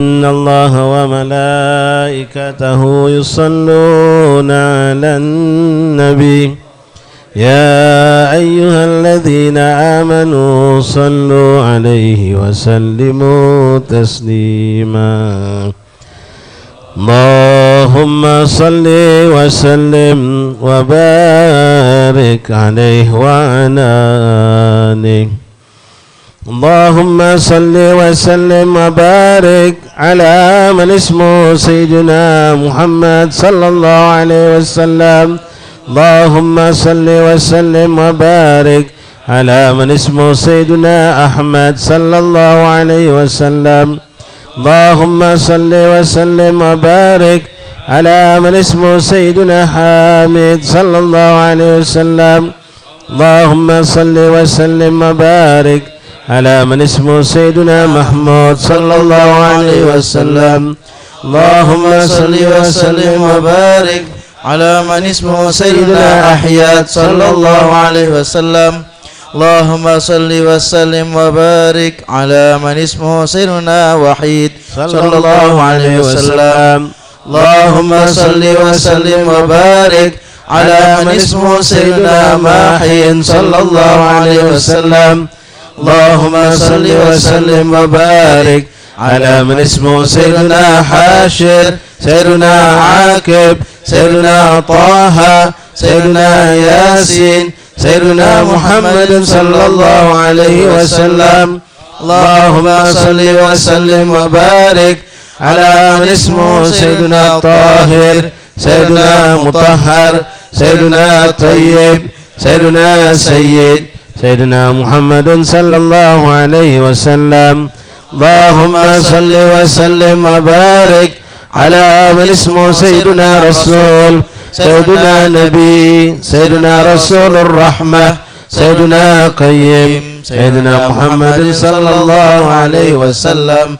إن الله وملائكته يصلون على النبي يا أيها الذين آمنوا صلوا عليه وسلموا تسليما اللهم صل وسلم وبارك عليه وعلى آله اللهم صل وسلم وبارك على من اسمه سيدنا محمد صلى الله عليه وسلم اللهم صل وسلم وبارك على من اسمه سيدنا أحمد صلى الله عليه وسلم اللهم صل وسلم وبارك على من اسمه سيدنا حامد صلى الله عليه وسلم اللهم صل وسلم وبارك على من اسمه سيدنا محمود صلى الله عليه وسلم اللهم صل وسلم وبارك على من اسمه سيدنا أحياد صلى الله عليه وسلم اللهم صل وسلم وبارك على من اسمه سيدنا وحيد صلى الله عليه وسلم اللهم صل وسلم وبارك على من اسمه سيدنا ماحي صلى الله عليه وسلم اللهم صل وسلم وبارك على من اسمه سيدنا حاشر سيدنا عاقب سيدنا طه سيدنا ياسين سيدنا محمد صلى الله عليه وسلم اللهم صل وسلم وبارك على من اسمه سيدنا طاهر سيدنا مطهر سيدنا طيب سيدنا سيد سيدنا محمد صلى الله عليه وسلم اللهم صل وسلم وبارك على من اسمه سيدنا رسول سيدنا نبي سيدنا رسول الرحمة سيدنا قيم سيدنا محمد صلى الله عليه وسلم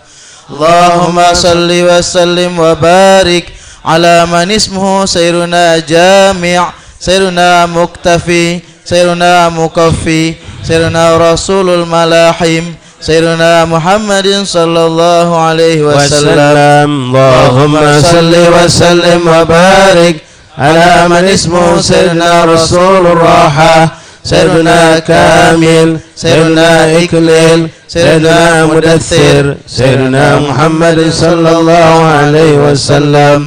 اللهم صل وسلم وبارك على من اسمه سيدنا جامع سيدنا مكتفي سيدنا مكفي سيدنا رسول الملاحم سيدنا محمد صلى الله عليه وسلم اللهم صل وسلم وبارك على من اسمه سيدنا رسول الراحة سيدنا كامل سيدنا إكليل سيدنا مدثر سيدنا محمد صلى الله عليه وسلم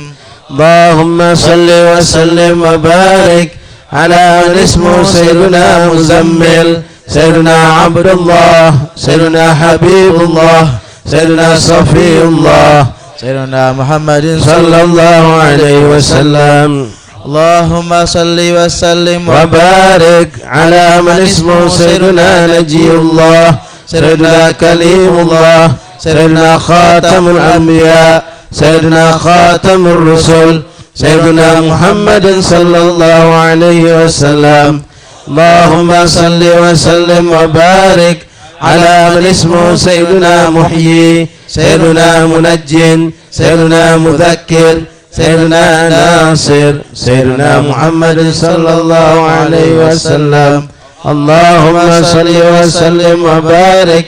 اللهم صل وسلم وبارك على من اسمه سيدنا مزمل سيدنا عبد الله سيدنا حبيب الله سيدنا صفي الله سيدنا محمد صلى الله عليه وسلم اللهم صل وسلم وبارك على من اسمه سيدنا نجي الله سيدنا كليم الله سيدنا خاتم الأنبياء سيدنا خاتم الرسل سيدنا محمد صلى الله عليه وسلم اللهم صل وسلم وبارك على من اسمه سيدنا محيي سيدنا منجٍ سيدنا مذكر سيدنا ناصر سيدنا محمد صلى الله عليه وسلم اللهم صل وسلم وبارك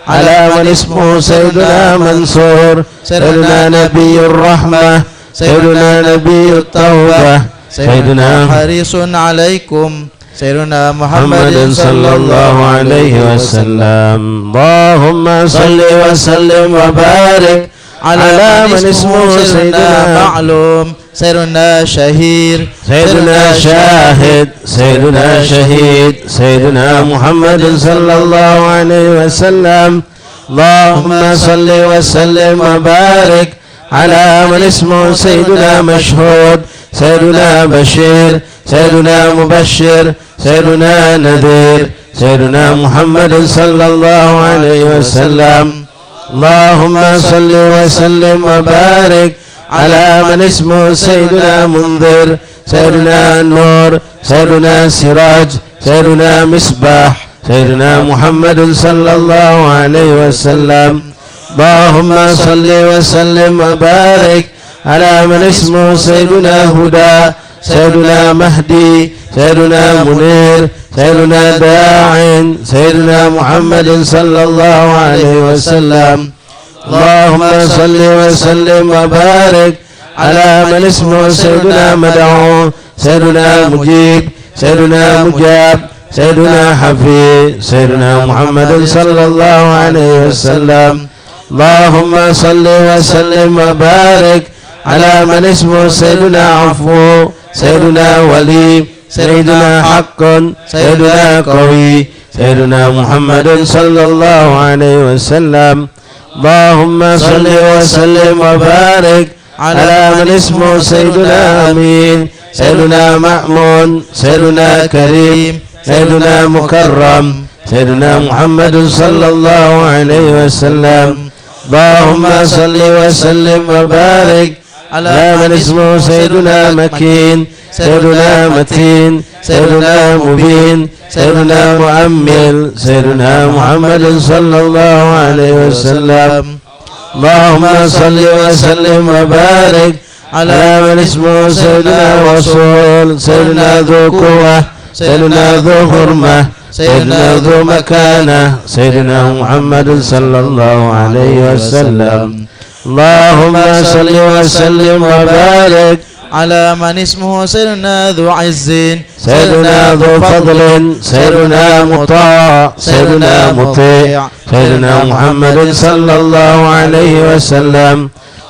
على من اسمه سيدنا منصور سيدنا نبي الرحمة سيدنا نبي التوبة سيدنا حريص عليكم سيدنا محمد صلى الله عليه وسلم اللهم صل وسلم وبارك على من اسمه سيدنا معلوم سيدنا شهير سيدنا شاهد سيدنا شهيد سيدنا محمد صلى الله عليه وسلم اللهم صل وسلم وبارك على من اسمه سيدنا مشهود سيدنا بشير سيدنا مبشر سيدنا نذير سيدنا محمد صلى الله عليه وسلم اللهم صل وسلم وبارك على من اسمه سيدنا منذر سيدنا نور سيدنا سراج سيدنا مصباح سيدنا محمد صلى الله عليه وسلم اللهم صل وسلم وبارك على من اسمه سيدنا هدى سيدنا مهدي سيدنا منير سيدنا داع سيدنا محمد صلى الله عليه وسلم اللهم صل وسلم وبارك على من اسمه سيدنا مدعو سيدنا مجيب سيدنا مجاب سيدنا حفيظ سيدنا محمد صلى الله عليه وسلم اللهم صل وسلم وبارك على من اسمه سيدنا عفو سيدنا ولي سيدنا حق سيدنا قوي سيدنا محمد صلى الله عليه وسلم اللهم صل وسلم وبارك على من اسمه سيدنا أمين سيدنا مأمون سيدنا كريم سيدنا مكرم سيدنا محمد صلى الله عليه وسلم اللهم صل وسلم وبارك على من اسمه سيدنا مكين سيدنا متين سيدنا مبين سيدنا مؤمل سيدنا محمد صلى الله عليه وسلم اللهم صل وسلم وبارك على من اسمه سيدنا رسول سيدنا ذو قوة سيدنا ذو حرمة سيدنا ذو مكانة سيدنا محمد صلى الله عليه وسلم اللهم صل وسلم وبارك على من اسمه سيدنا ذو عز سيدنا ذو فضل سيدنا مطاع سيدنا مطيع سيدنا محمد صلى الله عليه وسلم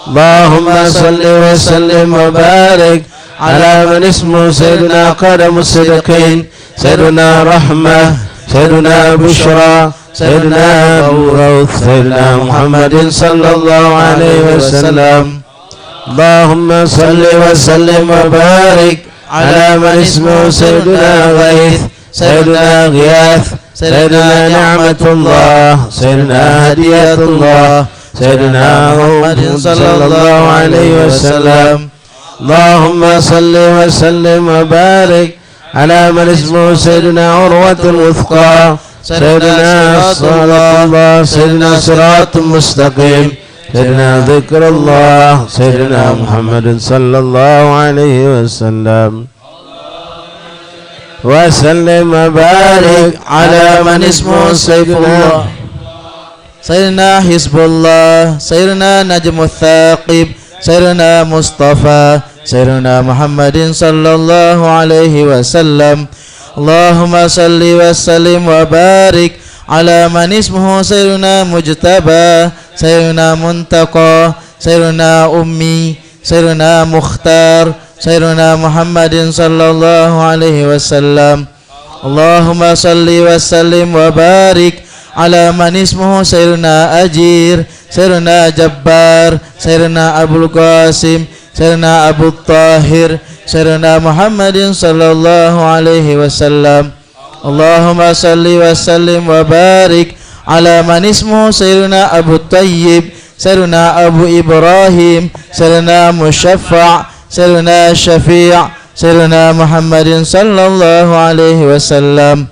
اللهم صل وسلم وبارك على من اسمه سيدنا قدم الصديقين سيدنا رحمة سيدنا بشرى سيدنا أبو روث سيدنا محمد صلى الله عليه وسلم اللهم صل وسلم وبارك على من اسمه سيدنا غيث سيدنا غياث سيدنا نعمة الله سيدنا هدية الله سيدنا محمد صلى الله عليه وسلم اللهم صل وسلم وبارك على من اسمه سيدنا عروة الوثقى سيدنا صلاة الله سيدنا صراط مستقيم سيدنا ذكر الله سيدنا محمد صلى الله عليه وسلم وسلم وبارك على من اسمه سيف الله سيدنا حزب الله سيدنا نجم الثاقب سيدنا مصطفى سيدنا محمد صلى الله عليه وسلم اللهم صل وسلم وبارك على من اسمه سيدنا مجتبى سيدنا منتقى سيدنا أمي سيدنا مختار سيدنا محمد صلى الله عليه وسلم اللهم صل وسلم وبارك على من اسمه سيدنا أجير سيدنا جبار سيدنا أبو القاسم سيدنا أبو الطاهر سيدنا محمد صلى الله عليه وسلم اللهم صل وسلم وبارك على من اسمه سيدنا أبو الطيب سيدنا أبو إبراهيم سيدنا مشفع سيدنا شفيع سيدنا محمد صلى الله عليه وسلم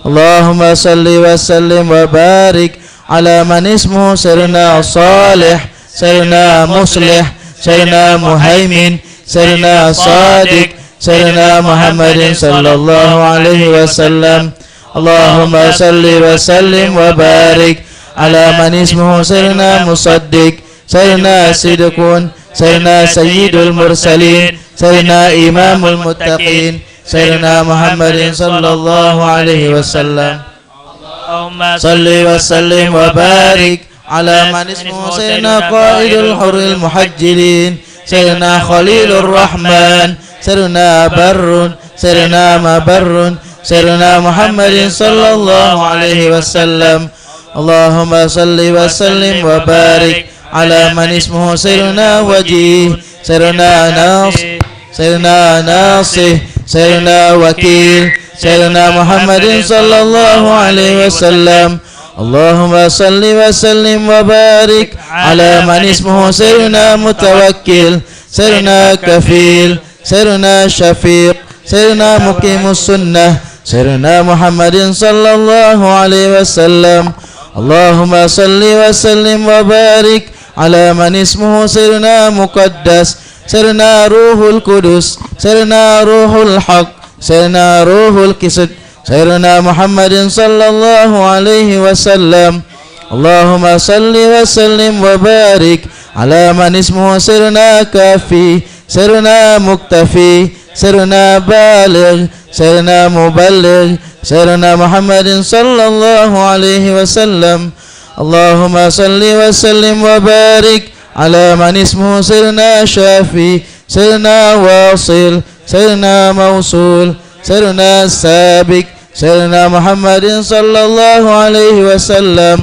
اللهم صل وسلم وبارك على من اسمه سيدنا صالح سيدنا مصلح سيدنا مهيمن سيدنا صادق سيدنا محمد صلى الله عليه وسلم اللهم صل وسلم وبارك على من اسمه سيدنا مصدق سيدنا صدقون سيدنا سيد المرسلين سيدنا إمام المتقين سيدنا محمد صلى الله عليه وسلم اللهم صل وسلم وبارك على من اسمه سيدنا قائد الحر المحجلين سيدنا خليل الرحمن سيدنا بر سيدنا مبر سيدنا محمد صلى الله عليه وسلم اللهم صل وسلم وبارك على من اسمه سيدنا وجيه سيدنا ناصح سيدنا وكيل سيدنا محمد صلى الله عليه وسلم اللهم صل وسلم وبارك على من اسمه سيدنا متوكل سيدنا كفيل سيدنا شفيق سيدنا مقيم السنة سيدنا محمد صلى الله عليه وسلم اللهم صل وسلم وبارك على من اسمه سيدنا مقدس سيدنا روح القدس سيدنا روح الحق سيدنا روح الكسد سيدنا محمد صلى الله عليه وسلم اللهم صل وسلم وبارك على من اسمه سرنا كافي سرنا مكتفي سرنا بالغ سرنا مبلغ سيدنا محمد صلى الله عليه وسلم. اللهم صل وسلم وبارك على من اسمه سرنا شافي سرنا واصل سرنا موصول سرنا سابق سيدنا محمد صلى الله عليه وسلم.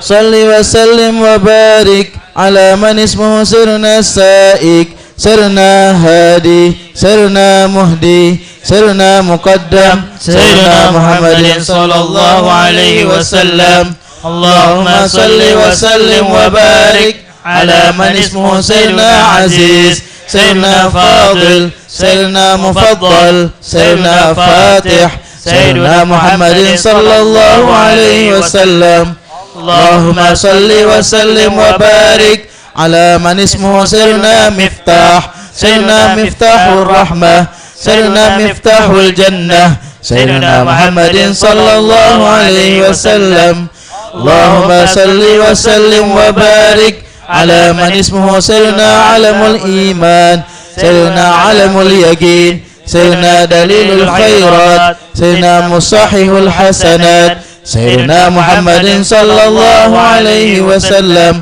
صل وسلم وبارك على من اسمه سرنا سائق سرنا هادي سرنا مهدي سرنا مقدم سيدنا محمد صلى الله عليه وسلم. اللهم صل وسلم وبارك على من اسمه سيدنا عزيز سيدنا فاضل سيدنا مفضل سيدنا فاتح سيدنا محمد صلى الله عليه وسلم. اللهم صل وسلم وبارك على من اسمه سيدنا مفتاح سيدنا مفتاح الرحمة سيدنا مفتاح الجنة سيدنا محمد صلى الله عليه وسلم. اللهم صل وسلم وبارك على من اسمه سيدنا علم الإيمان سيدنا علم اليقين سيدنا دليل الخيرات سيدنا مصحح الحسنات سيدنا محمد صلى الله عليه وسلم.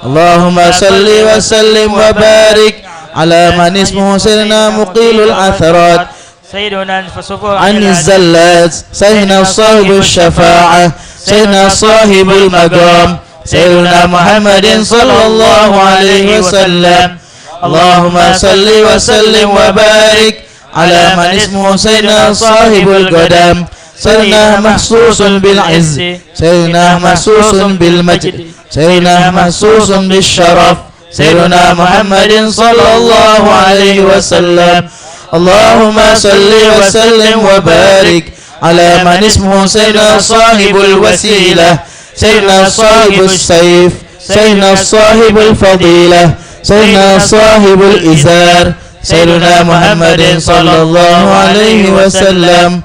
اللهم صل وسلم وبارك على من اسمه سيدنا مقيل العثرات سيدنا عن الزلات سيدنا صاحب الشفاعة سيدنا صاحب المقام سيدنا محمد صلى الله عليه وسلم. اللهم صل وسلم وبارك على من اسمه سيدنا صاحب القدم سيدنا محسوس بالعز سيدنا محسوس بالمجد سيدنا محسوس بالشرف سيدنا محمد صلى الله عليه وسلم. اللهم صل وسلم وبارك على من اسمه سيدنا صاحب الوسيلة سيدنا صاحب السيف سيدنا صاحب الفضيلة سيدنا صاحب الإزار سيدنا محمد صلى الله عليه وسلم.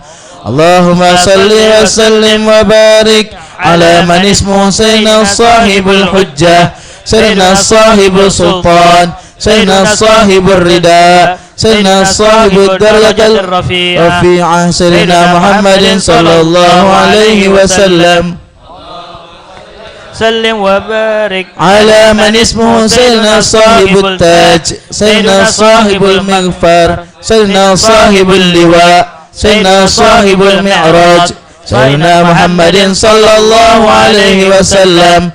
اللهم صل وسلم وبارك على من اسمه سيدنا صاحب الحجة سيدنا صاحب السلطان سيدنا صاحب الرداء سيدنا صاحب الدرجة الرفيعة سيدنا محمد صلى الله عليه وسلم. سلم وبارك على من اسمه سيدنا صاحب التاج سيدنا صاحب المغفر سيدنا صاحب اللواء سيدنا صاحب المعراج سيدنا محمد صلى الله عليه وسلم.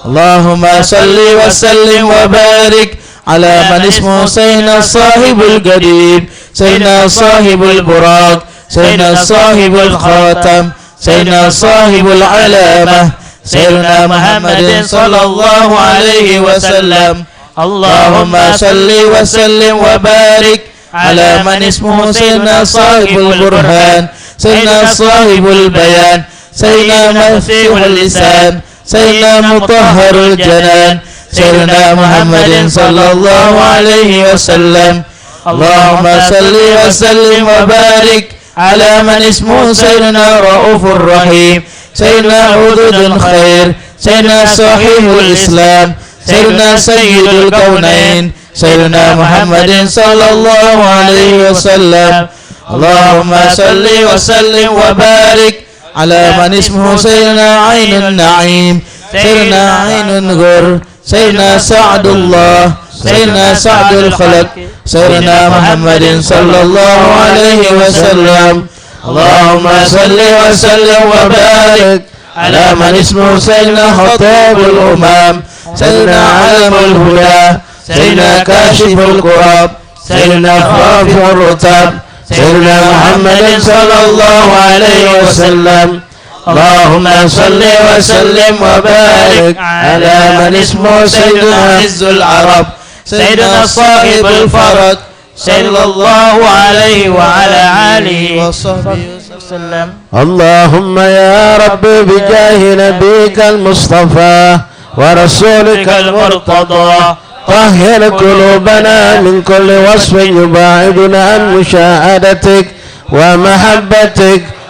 اللهم صل وسلم وبارك على من اسمه سيدنا صاحب القديم سيدنا صاحب البراق سيدنا صاحب الخاتم سيدنا صاحب العلامة سيدنا محمد صلى الله عليه وسلم. اللهم صل وسلم وبارك على من اسمه سيدنا صاحب البرهان سيدنا صاحب البيان سيدنا مفتوح اللسان سيدنا مطهر الجنان سيدنا محمد صلى الله عليه وسلم. اللهم صل وسلم وبارك على من اسمه سيدنا رؤوف الرحيم سيدنا حدود الخير سيدنا صحيح الإسلام سيدنا سيد الكونين سيدنا محمد صلى الله عليه وسلم. اللهم صل وسلم وبارك على من اسمه سيدنا عين النعيم سيدنا عين الغر سيدنا سعد الله سيدنا سعد الخلق سيدنا محمد صلى الله عليه وسلم. اللهم صل وسلم وبارك على من اسمه سيدنا خطاب الأمام سيدنا علم الهدى سيدنا كاشف الكراب سيدنا رافع الرتاب سيدنا محمد صلى الله عليه وسلم. اللهم صل وسلم وبارك على من اسمه سيدنا عز العرب سيدنا صاحب الفرج صلى الله عليه وعلى آله وصحبه وسلم. اللهم يا رب بجاه نبيك المصطفى ورسولك المرتضى طهر قلوبنا من كل وصف يباعدنا عن مشاهدتك ومحبتك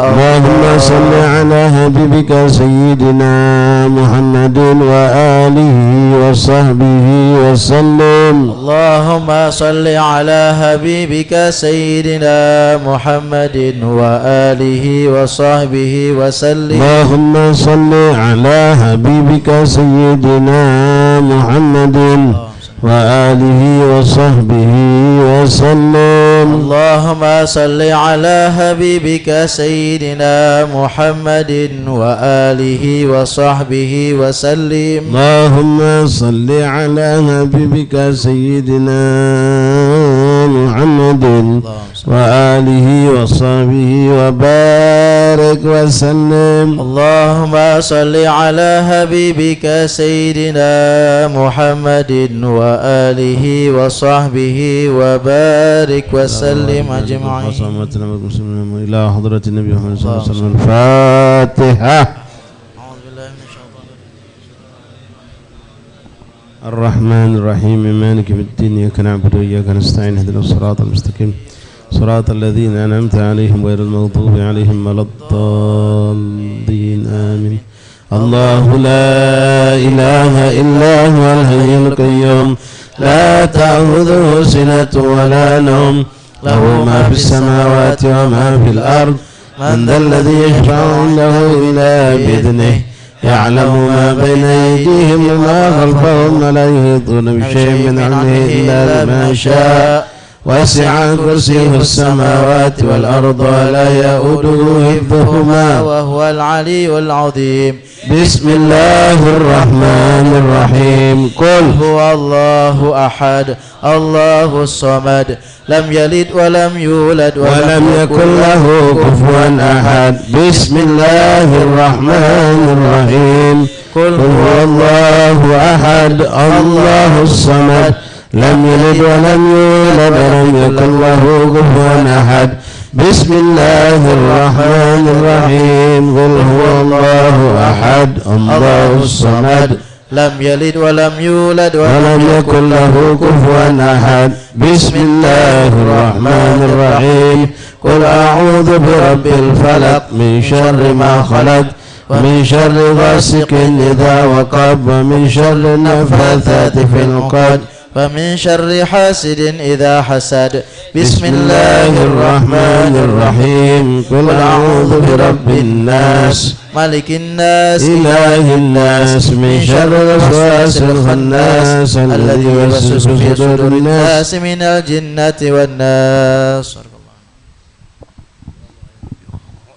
اللهم صل على حبيبك سيدنا محمد وآله وصحبه وسلم. اللهم صل على حبيبك سيدنا محمد وآله وصحبه وسلم. اللهم صل على حبيبك سيدنا محمد وآله وصحبه وسلم. اللهم صل على حبيبك سيدنا محمد وآله وصحبه وسلم. اللهم صل على حبيبك سيدنا محمد وآله وصحبه وبارك وسلم. اللهم صل على حبيبك سيدنا محمد وآله وصحبه وبارك وسلم أجمعين. إلى حضرة النبي محمد صلى الله عليه وسلم. الفاتحة. الرحمن الرحيم مالك يوم الدين إياك نعبد وإياك نستعين اهدنا الصراط المستقيم صراط الذين أنعمت عليهم غير المغضوب عليهم ولا الضالين آمين. الله لا إله إلا هو الحي القيوم لا تأخذه سنة ولا نوم له ما في السماوات وما في الأرض من ذا الذي يشفع عنده إلا بإذنه يعلم ما بين أيديهم وما خلفهم ولا يحيطون بشيء من علمه إلا بما شاء وسع كرسيه السماوات والأرض ولا يؤوده حفظهما وهو العلي العظيم. بسم الله الرحمن الرحيم. قل هو الله أحد الله الصمد لم يلد ولم يولد ولم يكن له كفوا أحد. بسم الله الرحمن الرحيم. قل هو الله أحد الله الصمد لم يلد ولم يولد ولم يكن له كفوا أحد. بسم الله الرحمن الرحيم. قل هو الله أحد الله الصمد لم يلد ولم يولد ولم يكن له كفوا أحد. بسم الله الرحمن الرحيم. قل أعوذ برب الفلق من شر ما خلق ومن شر غاسق إذا وقب ومن شر النفاثات في العقد ومن شر حاسد إذا حسد. بسم الله الرحمن الرحيم. قل أعوذ برب الناس ملك الناس إله الناس من شر الوسواس الخناس الذي يوسوس في صدور الناس من الجنة والناس.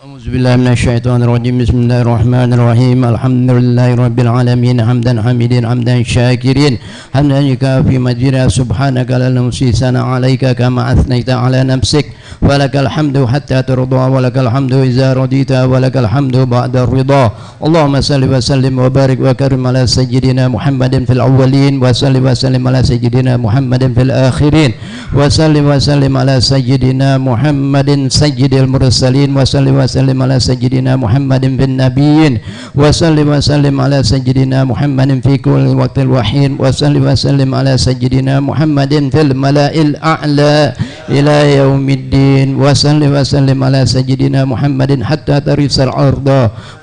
أعوذ بالله من الشيطان الرجيم. بسم الله الرحمن الرحيم. الحمد لله رب العالمين حمدا حميدا حمدا شاكرين حمدا يكافي مجيدا سبحانك لا نحصي ثناء عليك كما أثنيت على نفسك ولك الحمد حتى ترضى ولك الحمد إذا رضيت ولك الحمد بعد الرضا. اللهم صل وسلم وبارك وكرم على سيدنا محمد في الأولين وسلم وسلم على سيدنا محمد في الآخرين وسلم وسلم على سيدنا محمد سيد المرسلين وسلم وسلم على سيدنا محمد في النبيين وسلم وسلم على سيدنا محمد في كل وقت الوحين وسلم وسلم على سيدنا محمد في الملأ الأعلى إلى يوم الدين وسلم وسلم على سيدنا محمد حتى ترث الأرض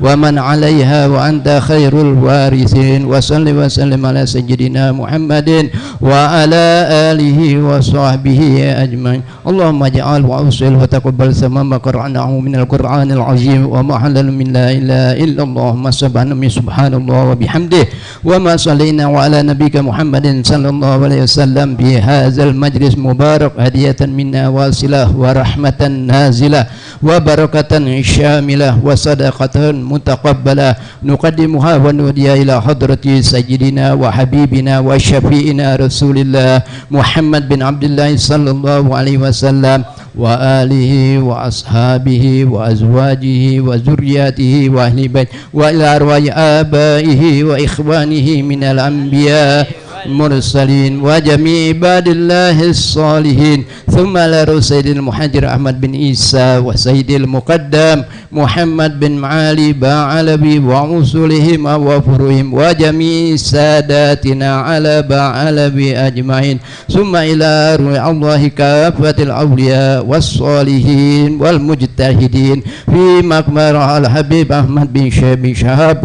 ومن عليها وأنت خير الوارثين وسلم وسلم على سيدنا محمد وعلى آله وصحبه أجمعين. اللهم اجعل وأوصل وتقبل ثمام قرأناه من القرآن العظيم وما حلل من لا إله إلا الله ما سبحان الله وبحمده وما صلينا وعلى نبيك محمد صلى الله عليه وسلم بهذا المجلس مبارك هدية منا واصلة ورحمة نازلة وبركة شاملة وصدقة متقبلة نقدمها ونودي إلى حضرة سيدنا وحبيبنا وشفيئنا رسول الله محمد بن عبد الله صلى الله عليه وسلم وآله وأصحابه وأزواجه وذرياته وأهل بيته وإلى أرواح آبائه وإخوانه من الأنبياء المرسلين وجميع عباد الله الصالحين ثم على رؤوس سيد المحجر أحمد بن عيسى وسيد المقدم محمد بن علي بعلبي وأصولهم وفروعهم وجميع ساداتنا على بعلبي أجمعين ثم إلى روح الله كافة الأولياء والصالحين والمجتهدين في مقبرة الحبيب أحمد بن شهاب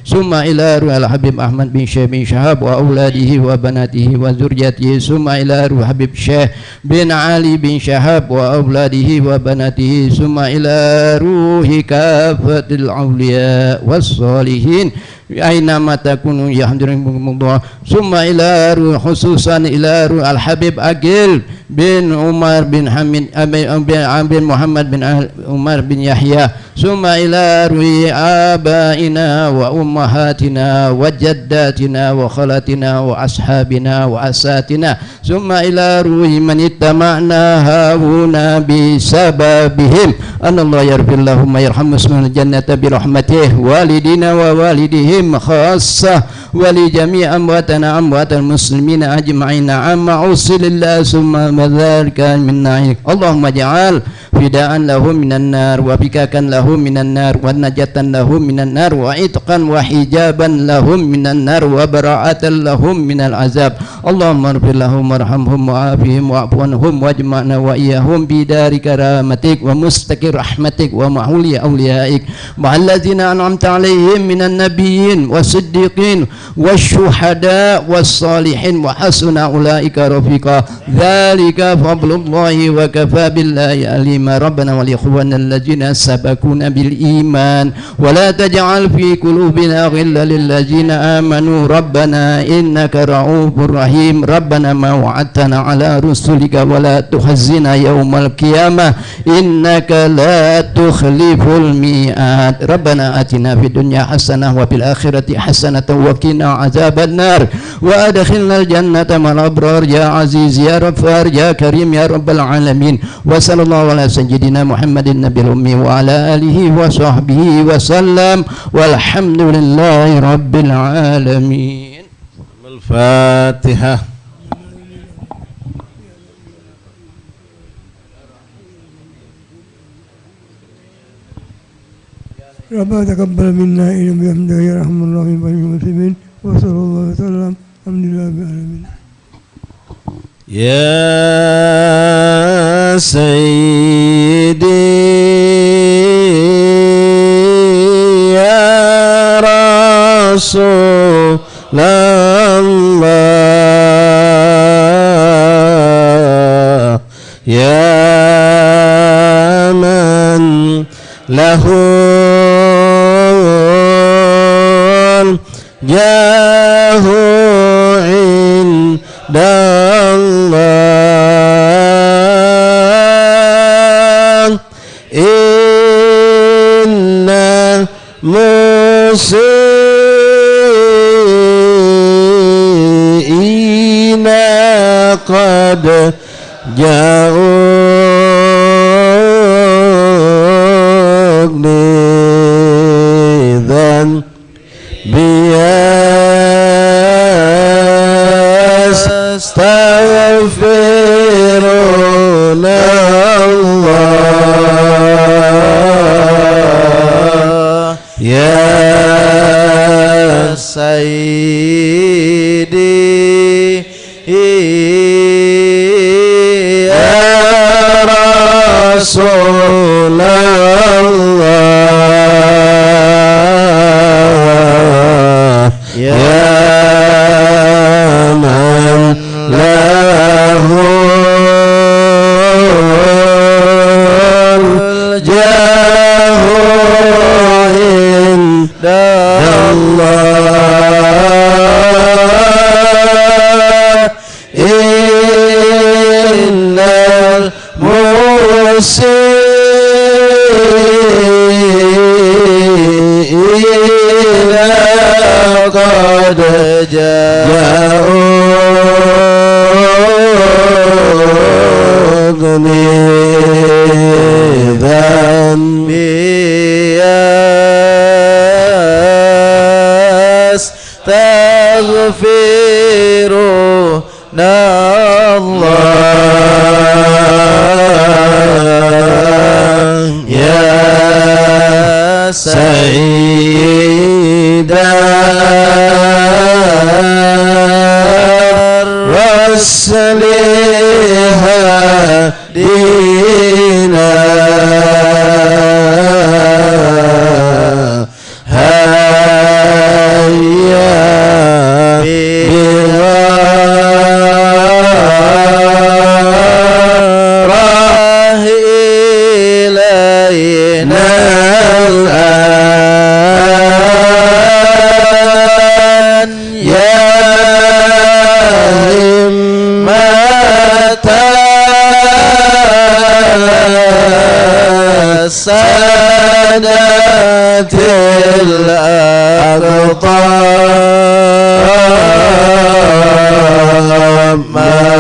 ثم إلى روح الحبيب أحمد بن شهاب وأولاده وبناته وذريته ثم إلى روح الحبيب شيخ بن علي بن شهاب وأولاده وبناته ثم إلى روح كافة الأولياء والصالحين أينما تكونوا يحضركم الله ثم إلى روح خصوصا إلى روح الحبيب أقيل بن عمر بن حميد بن محمد بن عمر بن يحيى ثم إلى روح آبائنا وأمهاتنا وجداتنا وخالاتنا وأصحابنا وأساتنا ثم إلى روح من اتبعنا هاهنا بسببهم أن الله يغفر لهم ويرحم اسمهم الجنة برحمته والدينا ووالدهم خاصة ولجميع أمواتنا أموات المسلمين أجمعين عما أوصل الله ثم ذلك منا اللهم اجعل فداء له من النار وفكاكا له من النار ونجاة له من النار وعتقا وحجابا لهم من النار وبراءة لهم من العذاب اللهم اغفر لهم وارحمهم وعافهم واعف عنهم واجمعنا وإياهم بدار كرامتك ومستقر رحمتك ومع أوليائك مع الذين أنعمت عليهم من النبيين والصديقين والشهداء والصالحين وحسن أولئك رفيقا ذلك فضل الله وكفى بالله عليما ربنا والإخوان الذين سبقونا بالإيمان ولا تجعل في قلوبنا غلا للذين آمنوا ربنا إنك رؤوف رحيم ربنا ما وعدتنا على رسلك ولا تخزنا يوم القيامة إنك لا تخلف الميعاد ربنا آتنا في الدنيا حسنة وفي الآخرة حسنة وقنا عذاب النار وأدخلنا الجنة مع الأبرار يا عزيز يا غفار يا كريم يا رب العالمين وصلى الله على سيدنا محمد النبي الأمي وعلى آله وصحبه وسلم والحمد لله رب العالمين. الفاتحة. ربنا تقبل منا إنك بحمدك يا أرحم الراحمين والمسلمين وصلى الله وسلم الحمد لله رب العالمين. يا سيدي يا رسول الله يا من له جاه عند الله إن المسيئين قد جاءوا بذنب يستغفرون الله يا سيدي يا رسول الله يا من له الجاه عند الله إن المسيئين قد جاءوا بذنبي يستغفرون الله يا سيدا رسلها دينا سادات الأقطار معا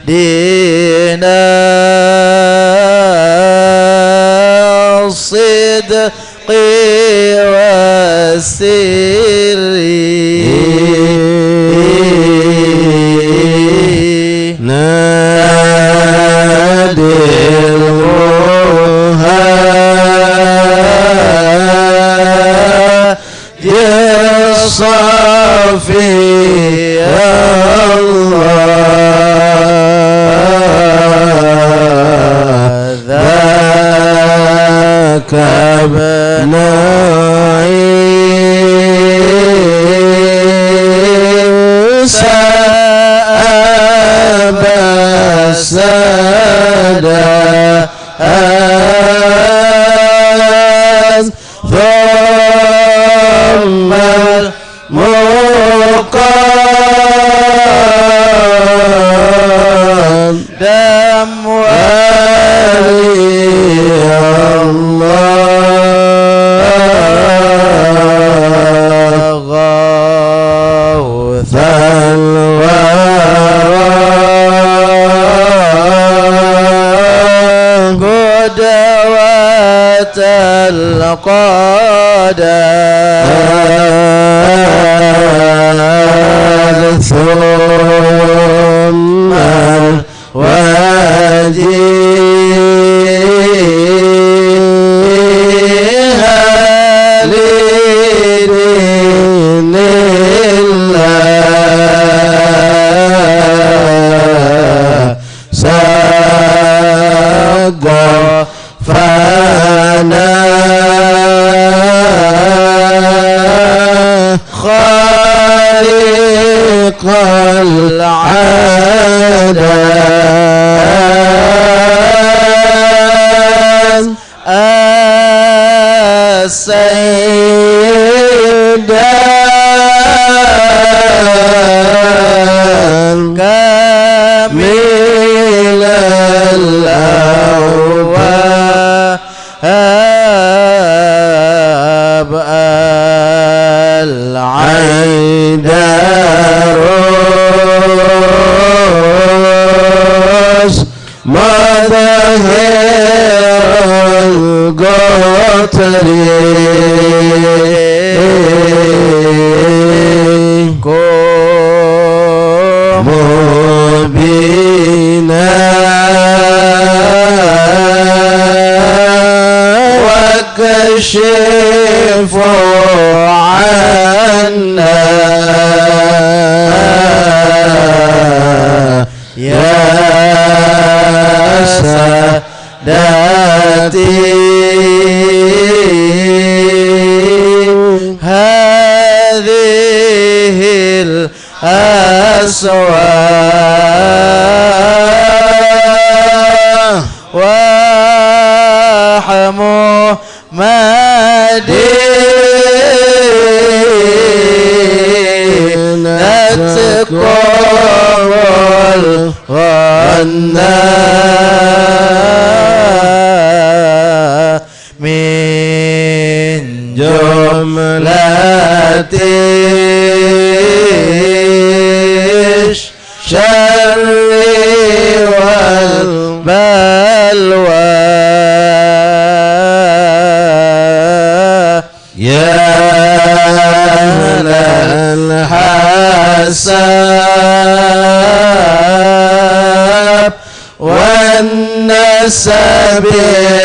دينا الصدق والسر نادي صافي الله ذاك ابن عيسى أبا السادات ثم مقدم ولي الله غوث الورى قدوة القدر ثم وجيها لدين الله سقى فانا خالق العادة السيدة كامل الأواب العيدروس مظهر القتل مبينا وكشف عنا يا سادتي هذه الأسواق وحمو مدينتكم والنار من جملة الشر والبلوى يا أهل الحساب والنسب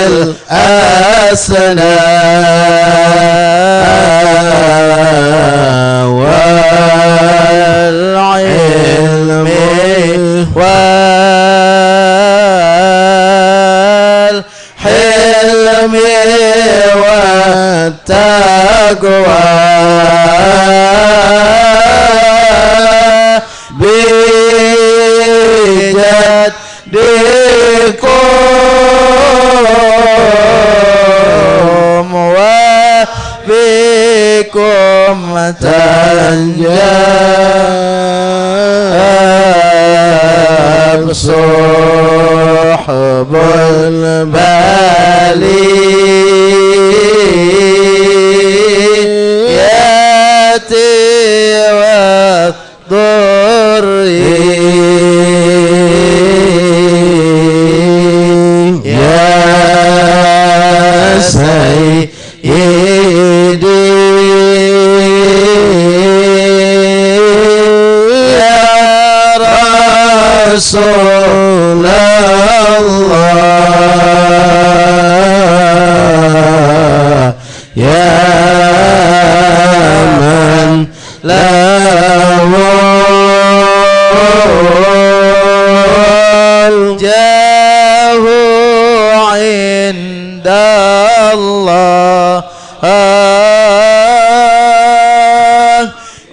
الآن الثناء والعلم والحلم والتقوى بجدكم وبكم تنجاب صحب البليات والضر يا سيدي يا رسول الله يا من له الجاه عند الله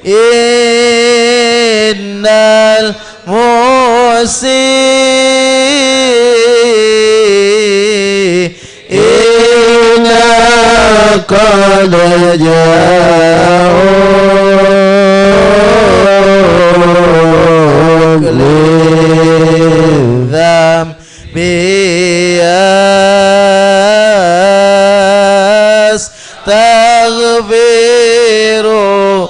إن المسيء قد جاءوا للذنب يستغفرون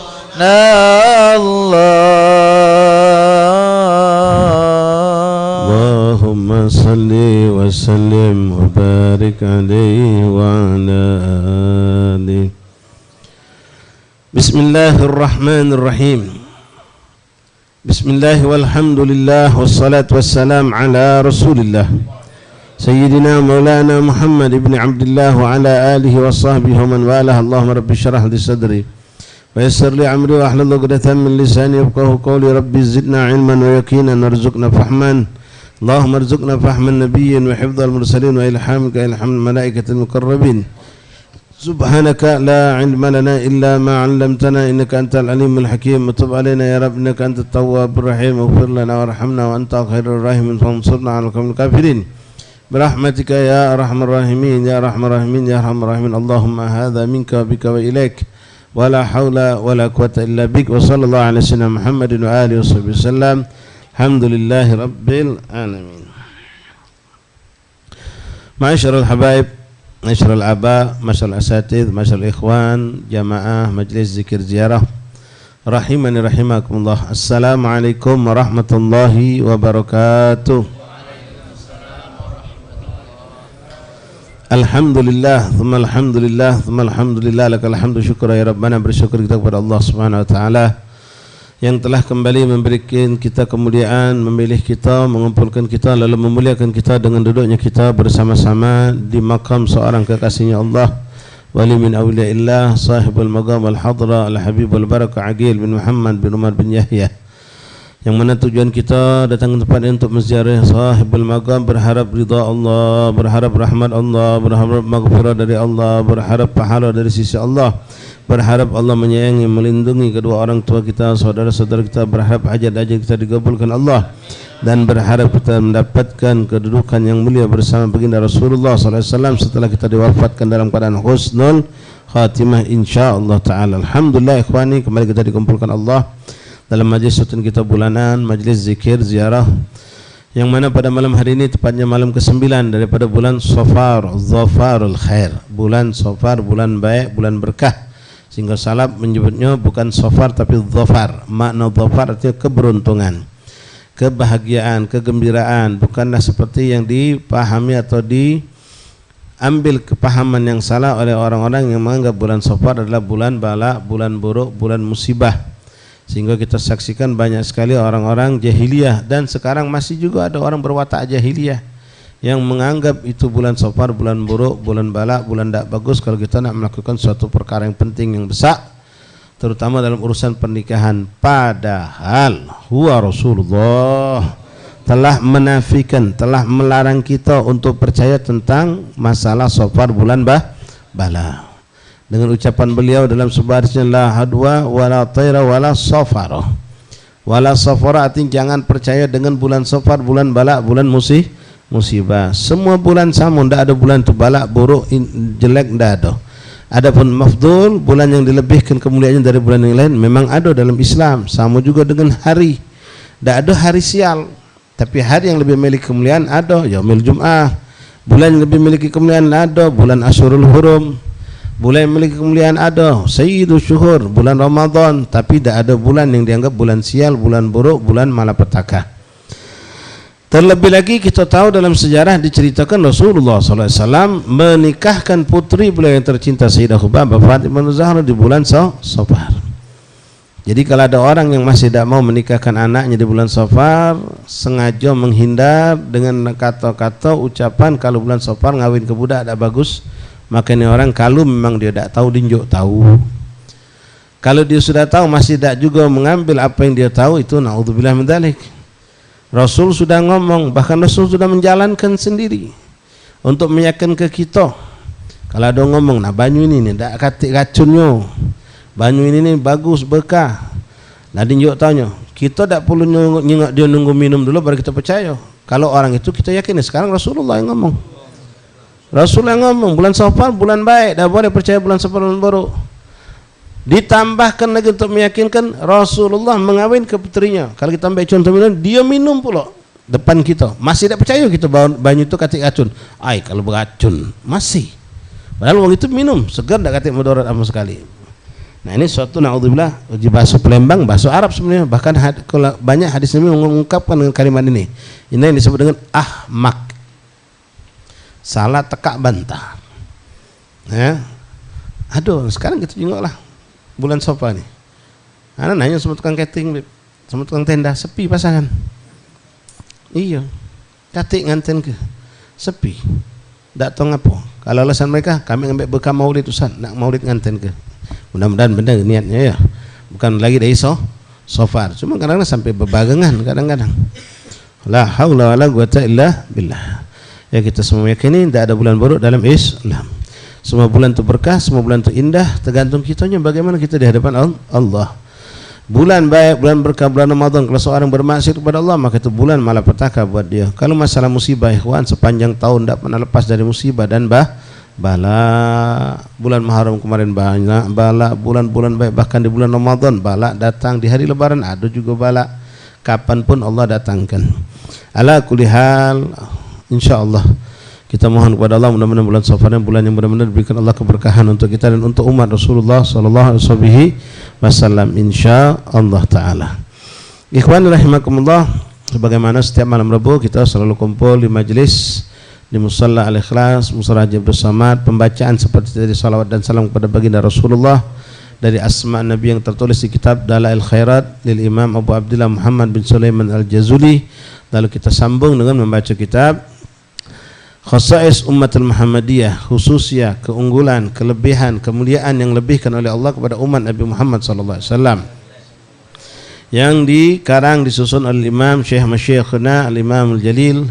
اللهم صل وسلم وبارك عليه وعلى آله. بسم الله الرحمن الرحيم. بسم الله والحمد لله والصلاة والسلام على رسول الله سيدنا مولانا محمد بن عبد الله وعلى آله وصحبه ومن والاه. اللهم رب اشرح لي صدري ويسر لي أمري واحلل عقدة من لساني يفقهوا قولي. ربي زدنا علما ويقينا وارزقنا فهما. اللهم ارزقنا فهم النبي وحفظ المرسلين وإلحامك إلحام الملائكة المقربين. سبحانك لا علم لنا إلا ما علمتنا إنك أنت العليم الحكيم. وتب علينا يا رب إنك أنت التواب الرحيم. اغفر لنا وارحمنا وأنت خير الراحمين فانصرنا على القوم الكافرين برحمتك يا أرحم الراحمين يا أرحم الراحمين يا أرحم الراحمين. اللهم هذا منك وبك وإليك ولا حول ولا قوة إلا بك. وصلى الله على سيدنا محمد وآله وصحبه وسلم. Alhamdulillahi Rabbil Alamin. Ma'asyiral habaib, ma'asyiral aba, ma'asyiral asatidz, ma'asyiral ikhwan, jamaah majlis zikir ziarah rahimani rahimakumullah. Assalamualaikum warahmatullahi wabarakatuh. Alhamdulillah, thumma alhamdulillah, thumma alhamdulillah, lakal hamdu syukra ya Rabbana. Bersyukur kita kepada Allah Subhanahu wa taala yang telah kembali memberikan kita kemuliaan, memilih kita, mengumpulkan kita, lalu memuliakan kita dengan duduknya kita bersama-sama di makam seorang kekasihnya Allah, wali min awliyaillah, sahibul maqam al-hadra, al-habibul barakah Aqil bin Muhammad bin Umar bin Yahya, yang mana tujuan kita datang ke tempat ini untuk menziarah sahibul maqam, berharap ridha Allah, berharap rahmat Allah, berharap maghfirah dari Allah, berharap pahala dari sisi Allah, berharap Allah menyayangi, melindungi kedua orang tua kita, saudara-saudara kita, berharap hajat-hajat kita dikabulkan Allah, dan berharap kita mendapatkan kedudukan yang mulia bersama baginda Rasulullah SAW setelah kita diwafatkan dalam keadaan husnul khatimah insyaallah ta'ala. Alhamdulillah ikhwani, kembali kita dikumpulkan Allah dalam majlis rutin kita bulanan, majlis zikir ziarah, yang mana pada malam hari ini tepatnya malam ke-9 daripada bulan Safar, Zafarul Khair, bulan Safar, bulan baik, bulan berkah. Sehingga salaf menyebutnya bukan Safar tapi Zafar. Makna Zafar artinya keberuntungan, kebahagiaan, kegembiraan. Bukanlah seperti yang dipahami atau diambil kepahaman yang salah oleh orang-orang yang menganggap bulan Safar adalah bulan bala, bulan buruk, bulan musibah. Sehingga kita saksikan banyak sekali orang-orang jahiliyah, dan sekarang masih juga ada orang berwatak jahiliyah yang menganggap itu bulan Safar, bulan buruk, bulan balak, bulan tidak bagus kalau kita nak melakukan suatu perkara yang penting, yang besar, terutama dalam urusan pernikahan. Padahal huwa Rasulullah telah menafikan, telah melarang kita untuk percaya tentang masalah Safar, bulan bala. Dengan ucapan beliau dalam sebuah hadisnya, la hadwa wala tayra wala safara. Wala safara artinya jangan percaya dengan bulan Safar, bulan bala, bulan musibah. Semua bulan sama, tidak ada bulan itu balak, buruk, jelek, tidak ada. Adapun mafdul, bulan yang dilebihkan kemuliaannya dari bulan yang lain, memang ada dalam Islam. Sama juga dengan hari, tidak ada hari sial, tapi hari yang lebih memiliki kemuliaan ada Yaumil Jum'ah. Bulan yang lebih memiliki kemuliaan ada bulan Asyurul Hurum. Bulan yang memiliki kemuliaan ada Sayyidul Syuhur, bulan Ramadan. Tapi tidak ada bulan yang dianggap bulan sial, bulan buruk, bulan malapetaka. Terlebih lagi kita tahu dalam sejarah diceritakan Rasulullah SAW menikahkan putri beliau yang tercinta Sayyidah Khubabah Fatimah Zahra di bulan Safar. Jadi kalau ada orang yang masih tidak mau menikahkan anaknya di bulan Safar, sengaja menghindar dengan kata-kata ucapan kalau bulan Safar ngawin ke budak tidak bagus, maka ini orang kalau memang dia tidak tahu, dinjuk tahu. Kalau dia sudah tahu masih tidak juga mengambil apa yang dia tahu, itu naudzubillah min dzalik. Rasul sudah ngomong, bahkan Rasul sudah menjalankan sendiri untuk meyakinkan ke kita. Kalau ada ngomong, nah banyu ini tidak katik racunnya, banyu ini bagus berkah. Nah dinjuk tanya, kita tak perlu nyengok dia nunggu minum dulu baru kita percaya. Kalau orang itu kita yakin. Sekarang Rasulullah yang ngomong. Rasul yang ngomong bulan Safar bulan baik, dah boleh percaya bulan Safar bulan buruk. Ditambahkan lagi untuk meyakinkan Rasulullah mengawin ke putrinya. Kalau kita ambil contoh minum, dia minum pula depan kita. Masih tak percaya kita banyu itu katik racun. Ai kalau beracun masih. Padahal orang itu minum segar, tak katik mudarat sama sekali. Nah ini suatu naudzubillah uji bahasa Palembang, bahasa Arab sebenarnya. Bahkan kalau banyak hadis Nabi mengungkapkan dengan kalimat ini. Ini yang disebut dengan ahmak. Salah tekak bantah. Ya. Aduh, sekarang kita jengok lah bulan Safar nih. Anak nanya sama tukang catering, sama tukang tenda, sepi pasangan. Iya. Katik nganten ke sepi. Tak tahu apa. Kalau alasan mereka, kami ngambil bekam maulid Ustaz, nak maulid nganten ke. Mudah-mudahan benar niatnya ya. Bukan lagi dari Safar. Cuma kadang-kadang sampai berbarengan kadang-kadang. La haula wala quwata illa billah. Ya kita semua yakini tidak ada bulan buruk dalam Islam. Semua bulan itu berkah, semua bulan itu indah, tergantung kitanya bagaimana kita di hadapan Allah. Bulan baik, bulan berkah, bulan Ramadan. Kalau seorang bermaksiat kepada Allah, maka itu bulan malapetaka buat dia. Kalau masalah musibah, ikhwan, sepanjang tahun tidak pernah lepas dari musibah dan bala. Bulan Muharram kemarin banyak bala, bulan-bulan baik, bahkan di bulan Ramadan bala datang, di hari lebaran ada juga bala. Kapanpun Allah datangkan. Ala kulli hal, insyaallah kita mohon kepada Allah mudah-mudahan bulan Safar bulan yang benar-benar diberikan Allah keberkahan untuk kita dan untuk umat Rasulullah sallallahu alaihi wasallam insyaallah taala. Ikhwan rahimakumullah, sebagaimana setiap malam Rabu kita selalu kumpul di majlis di Musalla Al-Ikhlas, Musalla Abdus Samad, pembacaan seperti dari salawat dan salam kepada baginda Rasulullah dari asma Nabi yang tertulis di kitab Dalail Khairat lil Imam Abu Abdullah Muhammad bin Sulaiman Al-Jazuli. Lalu kita sambung dengan membaca kitab Khasais Ummatul Muhammadiyah, khususnya keunggulan, kelebihan, kemuliaan yang lebihkan oleh Allah kepada umat Nabi Muhammad sallallahu alaihi wasallam, yang dikarang disusun oleh Imam Syekh Masyikhuna Al-Imam Al-Jalil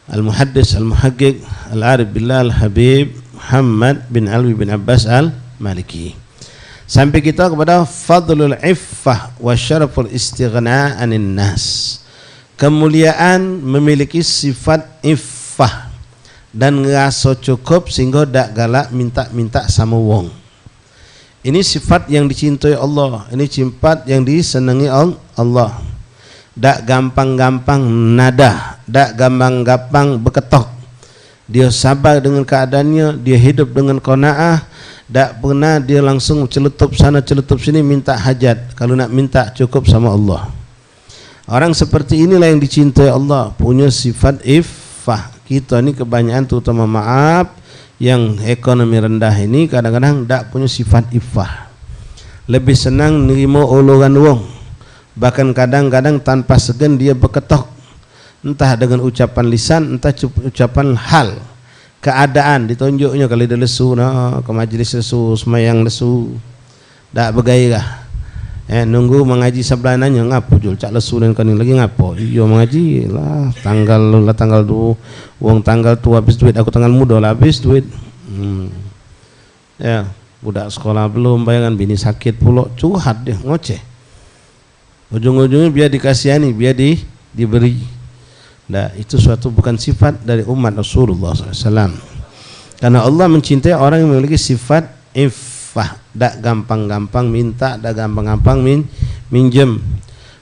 Al-Muhaddis Al-Muhaqqiq Al-Arif Billah Al-Habib Muhammad bin Alwi bin Abbas Al-Maliki, sampai kita kepada Fadlul Iffah wa Syaraful Istighna anin Nas, kemuliaan memiliki sifat iffah dan ngerasa cukup sehingga tak galak minta-minta sama wong. Ini sifat yang dicintai Allah, ini sifat yang disenangi Allah. Tak gampang-gampang nada, tak gampang-gampang berketok. Dia sabar dengan keadaannya, dia hidup dengan qanaah, tak pernah dia langsung celutup sana celutup sini minta hajat. Kalau nak minta cukup sama Allah. Orang seperti inilah yang dicintai Allah, punya sifat iffah. Kita ni kebanyakan terutama maaf yang ekonomi rendah ini kadang-kadang tak punya sifat iffah. Lebih senang nerima uluran wong. Bahkan kadang-kadang tanpa segan dia berketok entah dengan ucapan lisan, entah ucapan hal, keadaan ditunjuknya kali dia lesu ke majlis lesu, semayang lesu, dak begairah. Nunggu mengaji sebelananya ngapo jul cak lesu dan kaning lagi ngapo iyo mengaji lah tanggal tu uang tanggal tu habis duit aku tanggal muda lah habis duit ya budak sekolah belum bayangan bini sakit pula curhat dia ngoceh ujung-ujungnya biar dikasihani biar diberi. Nah itu suatu bukan sifat dari umat Rasulullah SAW, karena Allah mencintai orang yang memiliki sifat dak gampang-gampang minta, dak gampang-gampang minjem.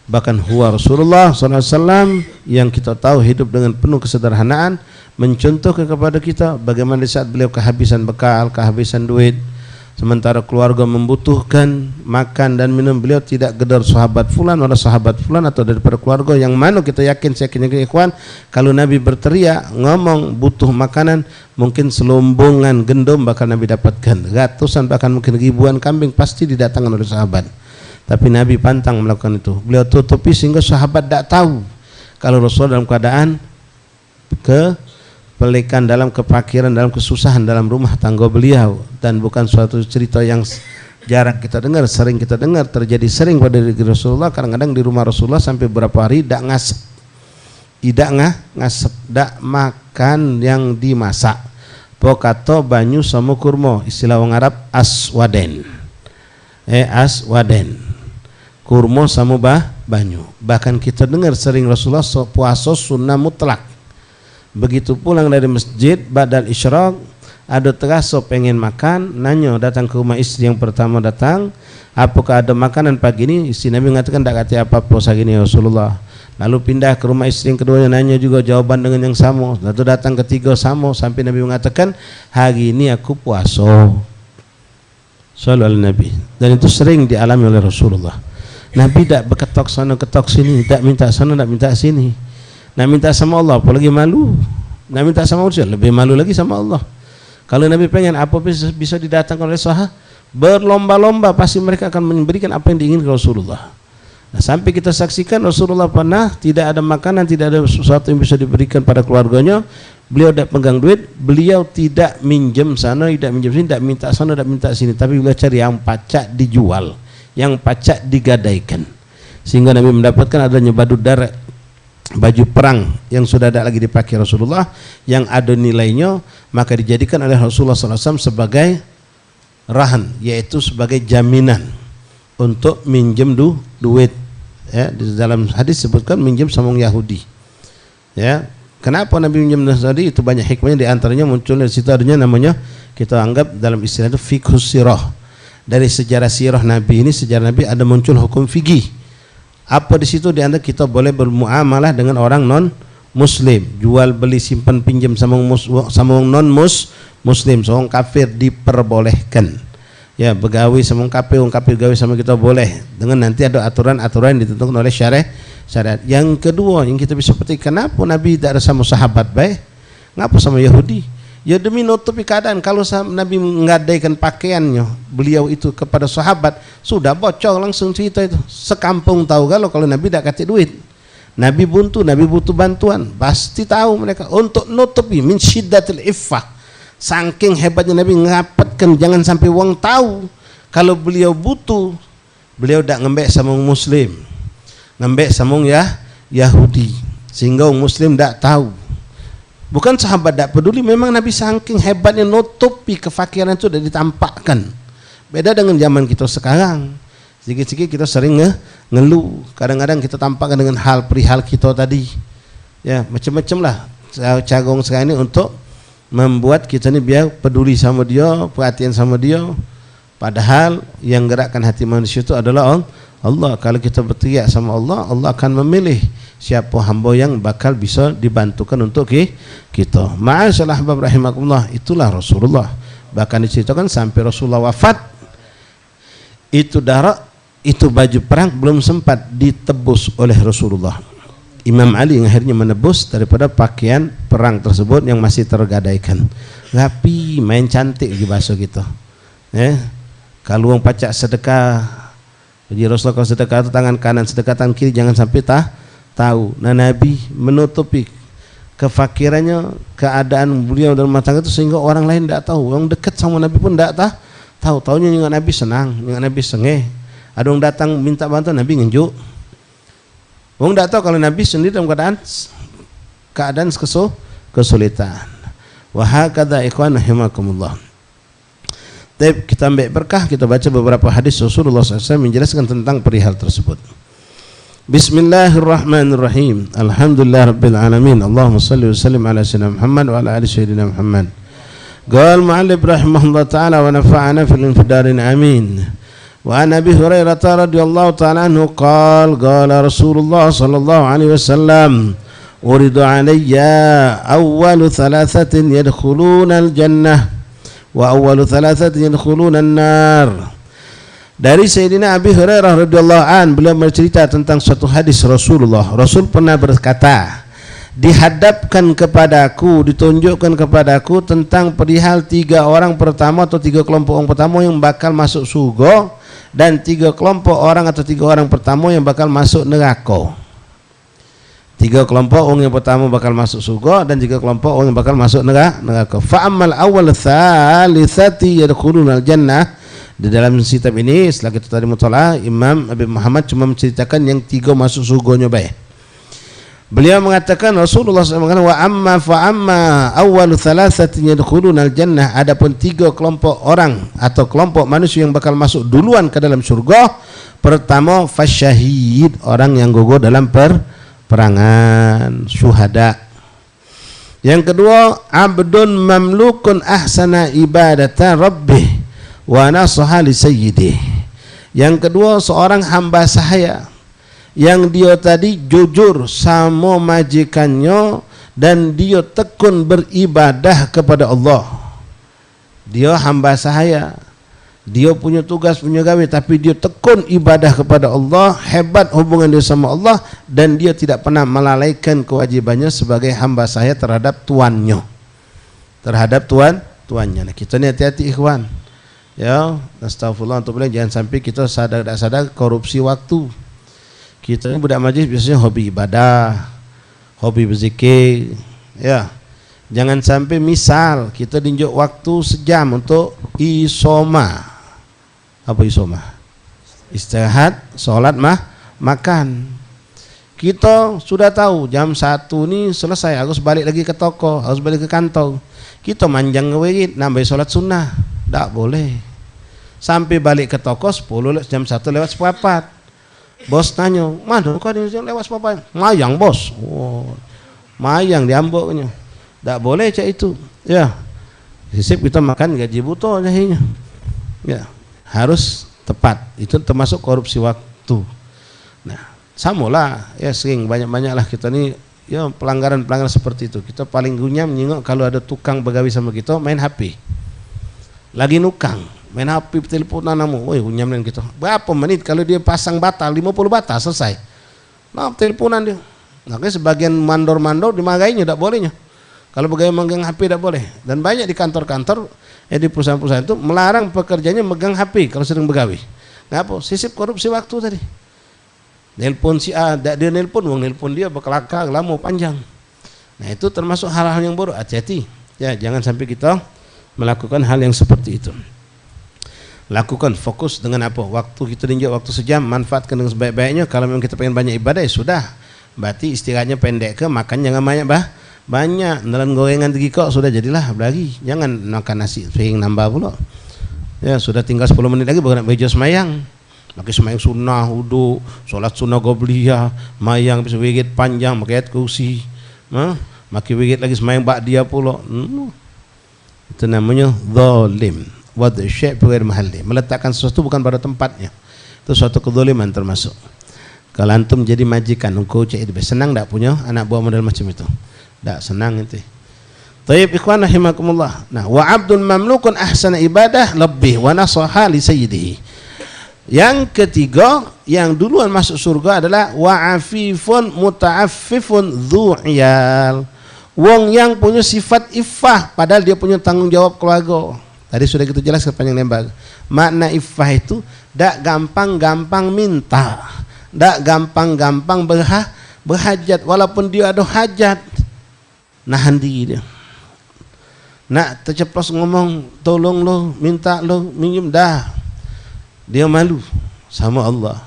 Bahkan huwa Rasulullah SAW yang kita tahu hidup dengan penuh kesederhanaan, mencontohkan kepada kita bagaimana di saat beliau kehabisan bekal, kehabisan duit, sementara keluarga membutuhkan makan dan minum, beliau tidak gedar sahabat fulan atau sahabat fulan atau daripada keluarga yang mana kita yakin ikhwan, kalau Nabi berteriak ngomong butuh makanan, mungkin selombongan gendum bakal Nabi dapatkan, ratusan bahkan mungkin ribuan kambing pasti didatangkan oleh sahabat. Tapi Nabi pantang melakukan itu. Beliau tutupi sehingga sahabat tidak tahu kalau Rasul dalam keadaan pelikan dalam kefakiran, dalam kesusahan dalam rumah tangga beliau. Dan bukan suatu cerita yang jarang kita dengar, sering kita dengar, terjadi sering pada diri Rasulullah. Kadang-kadang di rumah Rasulullah sampai berapa hari tidak ngasep, tidak makan yang dimasak. Pokato banyu sama kurma, istilah orang Arab aswaden, aswaden, kurma sama banyu. Bahkan kita dengar sering Rasulullah puasa sunnah mutlak. Begitu pulang dari masjid badal isyraq, ada terasa pengen makan, nanya datang ke rumah istri yang pertama datang, apakah ada makanan pagi ini? Istri Nabi mengatakan tak kata apa-apa pagi ini Rasulullah. Lalu pindah ke rumah istri yang kedua, nanya juga jawaban dengan yang sama. Lalu datang ketiga sama, sampai Nabi mengatakan hari ini aku puasa. Sallallahu alaihi Nabi. Dan itu sering dialami oleh Rasulullah. Nabi tak berketok sana ketok sini, tak minta sana tak minta sini. Nak minta sama Allah apalagi malu. Nak minta sama manusia lebih malu lagi sama Allah. Kalau Nabi pengen apa bisa didatangkan oleh sahabat, berlomba-lomba pasti mereka akan memberikan apa yang diinginkan Rasulullah. Nah, sampai kita saksikan Rasulullah pernah tidak ada makanan, tidak ada sesuatu yang bisa diberikan pada keluarganya, beliau tidak pegang duit, beliau tidak minjem sana, tidak minjem sini, tidak minta sana, tidak minta sini, tapi beliau cari yang pacak dijual, yang pacak digadaikan, sehingga Nabi mendapatkan adanya badu darat, baju perang yang sudah tidak lagi dipakai Rasulullah, yang ada nilainya, maka dijadikan oleh Rasulullah SAW sebagai rahan, yaitu sebagai jaminan untuk minjem duit. Ya, di dalam hadis sebutkan minjem sama orang Yahudi. Ya, kenapa Nabi minjem tadi? Itu banyak hikmahnya, di antaranya muncul dari situ adanya namanya, kita anggap dalam istilah itu fiqhus sirah. Dari sejarah sirah Nabi ini, sejarah Nabi ada muncul hukum fikih. Apa di situ? Di antara kita boleh bermuamalah dengan orang non muslim, jual beli simpan pinjam sama orang non muslim, seorang kafir diperbolehkan. Ya, begawi sama orang kafir gawi sama kita boleh, dengan nanti ada aturan-aturan yang ditentukan oleh syariat. Yang kedua yang kita bisa petik, kenapa Nabi tidak ada sama sahabat baik, ngapa sama Yahudi? Ya demi nutupi keadaan. Kalau Nabi menggadaikan pakaiannya beliau itu kepada sahabat, sudah bocor langsung cerita itu, sekampung tahu kalau Nabi tidak kasih duit, Nabi buntu, Nabi butuh bantuan, pasti tahu mereka. Untuk nutupi min syiddatil iffah, saking hebatnya Nabi ngapatkan jangan sampai wong tahu kalau beliau butuh. Beliau tidak ngembek sama orang muslim, ngembek sama orang Yahudi, sehingga orang muslim tidak tahu. Bukan sahabat tidak peduli, memang Nabi saking hebatnya nutupi kefakiran itu sudah ditampakkan. Beda dengan zaman kita sekarang, sedikit-sedikit kita sering ngeluh, kadang-kadang kita tampakkan dengan hal perihal kita tadi. Ya, macam-macam lah cara orang sekarang ini untuk membuat kita ini biar peduli sama dia, perhatian sama dia. Padahal yang gerakkan hati manusia itu adalah Allah. Kalau kita berteriak sama Allah, Allah akan memilih siapa hamba yang bakal bisa dibantukan untuk kita. Ma'asyiral ahbab rahimakumullah, itulah Rasulullah. Bahkan diceritakan sampai Rasulullah wafat, itu darah, itu baju perang belum sempat ditebus oleh Rasulullah. Imam Ali yang akhirnya menebus daripada pakaian perang tersebut yang masih tergadaikan. Rapi, main cantik di bahasa kita. Kalau orang pacak sedekah, jadi Rasulullah kalau sedekah itu tangan kanan, sedekah tangan kiri jangan sampai tahu. Nah, Nabi menutupi kefakirannya, keadaan beliau dalam rumah tangga itu sehingga orang lain tidak tahu. Yang dekat sama Nabi pun tidak tahu. Tahunya dengan Nabi senang, dengan Nabi sengeh. Ada orang datang minta bantuan, Nabi ngenjuk. Orang tidak tahu kalau Nabi sendiri dalam keadaan kesulitan. Wa hakadha ikhwan rahimakumullah. Tapi kita ambil berkah, kita baca beberapa hadis Rasulullah SAW menjelaskan tentang perihal tersebut. Bismillahirrahmanirrahim. Alhamdulillah rabbil alamin. Allahumma salli wa sallim ala sayyidina Muhammad wa ala ali sayyidina Muhammad. Qala al-mu'allif rahimahullah ta'ala wa nafa'ana fil infidarin amin. Wa an Abi Hurairah radhiyallahu ta'ala anhu qala Rasulullah sallallahu alaihi wasallam uridu alayya awwalu thalathatin yadkhuluna al-jannah wa awwalu thalathatin yadkhuluna an-nar. Dari Sayyidina Abi Hurairah radhiyallahu an, beliau bercerita tentang suatu hadis Rasulullah. Rasul pernah berkata, dihadapkan kepadaku, ditunjukkan kepadaku tentang perihal 3 orang pertama atau 3 kelompok orang pertama yang bakal masuk surga, dan 3 kelompok orang atau 3 orang pertama yang bakal masuk neraka. 3 kelompok orang yang pertama bakal masuk surga, dan 3 kelompok orang yang bakal masuk neraka. Fa'amal awal thalithati yadkhuluna al-jannah. Di dalam kitab ini setelah kita tadi mutala, Imam Abi Muhammad cuma menceritakan yang 3 masuk surganya baik. Beliau mengatakan, Rasulullah SAW mengatakan, wa amma awal thalathatin yadkhuluna al-jannah, adapun 3 kelompok orang atau kelompok manusia yang bakal masuk duluan ke dalam surga. Pertama, fasyahid, orang yang gugur dalam perangan, syuhada. Yang kedua, abdun mamlukun ahsana ibadata rabbih wa nasaha li sayyidih. Yang kedua, seorang hamba sahaya yang dia tadi jujur sama majikannya dan dia tekun beribadah kepada Allah. Dia hamba sahaya, dia punya tugas, punya gawe, tapi dia tekun ibadah kepada Allah, hebat hubungan dia sama Allah, dan dia tidak pernah melalaikan kewajibannya sebagai hamba sahaya terhadap tuannya, terhadap tuannya. Nah, kita ni hati-hati ikhwan. Ya, astagfirullah untuk beliau, jangan sampai kita sadar tak sadar korupsi waktu. Kita ni budak majlis biasanya hobi ibadah, hobi berzikir, ya. Jangan sampai misal kita dinjuk waktu sejam untuk isoma. Apa isoma? Istirahat, sholat, makan. Kita sudah tahu jam 1 ni selesai, harus balik lagi ke toko, harus balik ke kantor. Kita manjang ngewirid, nambah sholat sunnah. Tak boleh. Sampai balik ke toko jam 1 lewat seperempat. Bos tanya, mana kau ni lewat seperempat? Mayang bos. Oh, mayang diambuknya. Tak boleh cak itu. Ya. Sisip kita makan gaji buta jadinya. Ya. Harus tepat. Itu termasuk korupsi waktu. Nah, samalah ya, sering banyak-banyaklah kita ni ya pelanggaran-pelanggaran seperti itu. Kita paling gunyam nyingok kalau ada tukang begawi sama kita main HP. Lagi nukang, main HP teleponan namu. Woi, gunyam dengan kita. Berapa menit kalau dia pasang batal, 50 batal selesai. Nah, teleponan dia. Nah, sebagian mandor-mandor dimagainya tak bolehnya. Kalau pegawai megang HP tidak boleh. Dan banyak di kantor-kantor, di perusahaan-perusahaan itu melarang pekerjanya megang HP kalau sedang begawi. Ngapa? Sisip korupsi waktu tadi. Nelpon si A, dia nelpon, uang nelpon dia berkelakar lama panjang. Nah, itu termasuk hal-hal yang buruk. Hati-hati. Ya, jangan sampai kita melakukan hal yang seperti itu. Lakukan, fokus dengan apa? Waktu kita dinjak waktu sejam, manfaatkan dengan sebaik-baiknya. Kalau memang kita pengen banyak ibadah, ya sudah. Berarti istirahatnya pendek ke, makan jangan banyak, nelan gorengan 3 kok sudah jadilah lagi. Jangan makan nasi sering nambah pula. Ya, sudah tinggal 10 menit lagi baru nak bejo semayang. Lagi semayang sunnah, wudu, solat sunnah qobliyah, mayang bisa wirid panjang, pakai ayat kursi. Maki wirid lagi semayang ba'diyah pula. Itu namanya zalim. Wad syai' fi ghairi mahalli. Meletakkan sesuatu bukan pada tempatnya. Itu suatu kezaliman termasuk. Kalau antum jadi majikan, engkau cek senang tak punya anak buah model macam itu? Tak senang itu. Taib ikhwan rahimakumullah. Nah, wa abdun mamlukun ahsana ibadah lebih wa nasaha li sayyidihi. Yang ketiga, yang duluan masuk surga adalah wa afifun muta'affifun dzu'iyal. Wong yang punya sifat iffah padahal dia punya tanggung jawab keluarga. Tadi sudah kita jelaskan panjang lebar. Makna iffah itu tak gampang-gampang minta, tak gampang-gampang berhajat, walaupun dia ada hajat, nahan diri dia. Nak terceplos ngomong tolong lo, minta lo, minjem dah. Dia malu sama Allah.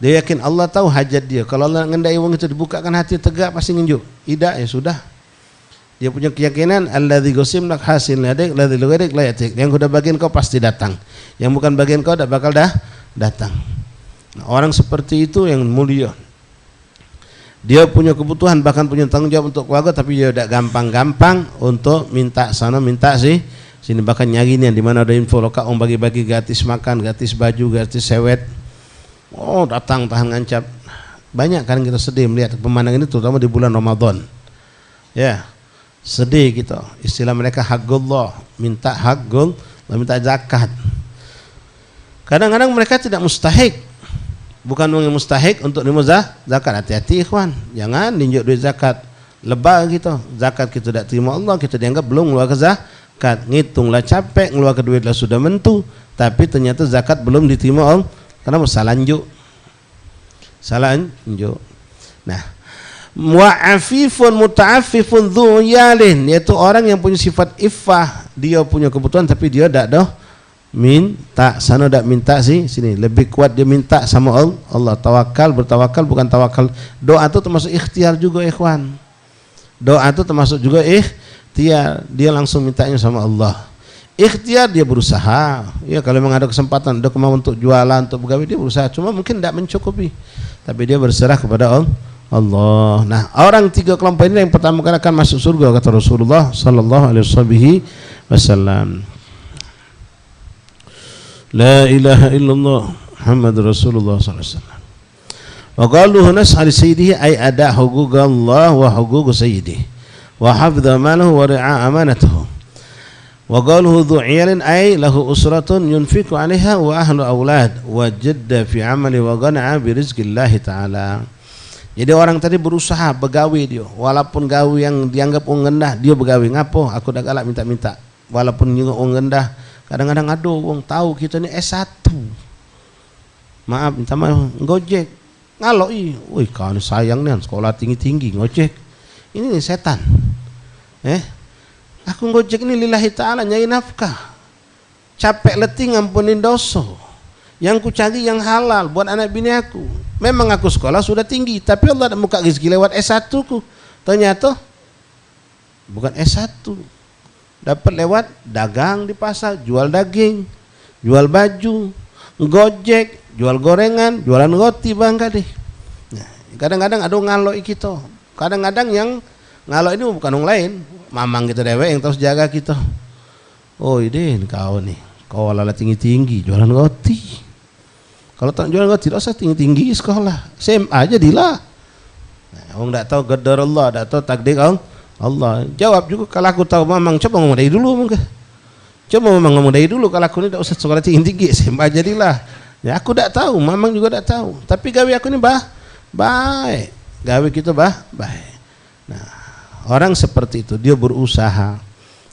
Dia yakin Allah tahu hajat dia. Kalau Allah ngendai wong itu dibukakan hati tegak pasti ngenjuk. Tidak, ya sudah. Dia punya keyakinan alladzi qasim lak hasil ladik alladzi lugadik la yatik. Yang sudah bagian kau pasti datang. Yang bukan bagian kau tak bakal datang. Nah, orang seperti itu yang mulia. Dia punya kebutuhan, bahkan punya tanggung jawab untuk keluarga, tapi dia tidak gampang-gampang untuk minta sana minta sini, bahkan nyari nih di mana ada info lokal om bagi-bagi gratis makan, gratis baju, gratis sewet. Oh, datang tahan ngancap. Banyak kan kita sedih melihat pemandangan ini, terutama di bulan Ramadan. Ya, sedih kita. Istilah mereka haqqullah, minta haqqul, minta zakat. Kadang-kadang mereka tidak mustahik. Bukan orang yang mustahik untuk terima zakat. Hati-hati ikhwan, jangan ninjuk duit zakat lebah gitu. Zakat kita tidak terima Allah, kita dianggap belum ngeluarkan zakat. Ngitunglah capek, ngeluarkan duit lah sudah mentu, tapi ternyata zakat belum diterima Allah karena salah njuk. Nah, mu'afifun muta'affifun dzuyalin, yaitu orang yang punya sifat iffah, dia punya kebutuhan tapi dia tidak ada minta sana, tak minta sini, lebih kuat dia minta sama Allah. Bertawakal bukan tawakal. Doa itu termasuk ikhtiar juga ikhwan. Doa itu termasuk juga ikhtiar, dia langsung mintanya sama Allah. Ikhtiar dia berusaha, ya kalau memang ada kesempatan, ada kemauan untuk jualan, untuk pegawai, dia berusaha, cuma mungkin tidak mencukupi, tapi dia berserah kepada Allah. Nah, orang tiga kelompok ini yang pertama kali akan masuk surga kata Rasulullah sallallahu alaihi wasallam. La ilaha illallah Muhammad Rasulullah sallallahu alaihi wasallam. Wa qaluhu nas'al sayyidihi ay ada huquq Allah wa huquq sayyidihi wa hafdha malahu wa ri'a amanatahu. Wa qaluhu dhu'iyalin ay lahu usratun yunfiqu 'alaiha wa ahlu aulad wa jadda fi 'amali wa qana'a bi rizqillah ta'ala. Jadi orang tadi berusaha begawe dia, walaupun gawe yang dianggap rendah dia begawe. Ngapo aku dah galak minta-minta, walaupun juga rendah. Kadang-kadang ada orang tahu kita ni S1. Maaf, minta maaf, ngojek. Ngalok wih kau ni sayang ni sekolah tinggi-tinggi ngojek. Ini setan. Aku ngojek ni lillahi ta'ala nyari nafkah. Capek letih ngampunin dosa. Yang ku cari yang halal buat anak bini aku. Memang aku sekolah sudah tinggi, tapi Allah dah buka rezeki lewat S1 ku. Ternyata bukan S1. Dapat lewat dagang di pasar, jual daging, jual baju, gojek, jual gorengan, jualan roti bangga deh. Nah, kadang-kadang ada ngaloi kita. Kadang-kadang yang ngaloi ini bukan orang lain, mamang kita dewek yang terus jaga kita. Oh ini kau nih, kau lala tinggi-tinggi jualan roti. Kalau tak jualan roti, tidak usah tinggi-tinggi sekolah, SMA aja dilah. Nah, orang tak tahu qadar Allah, tak tahu takdir Allah. Jawab juga kalau aku tahu mamang, coba ngomong dari dulu mungkin. Coba mamang ngomong dari dulu kalau aku ni tak usah sekolah tinggi-tinggi, SMA jadilah. Ya aku tak tahu, mamang juga tak tahu. Tapi gawe aku ni baik. Gawe kita baik. Nah, orang seperti itu dia berusaha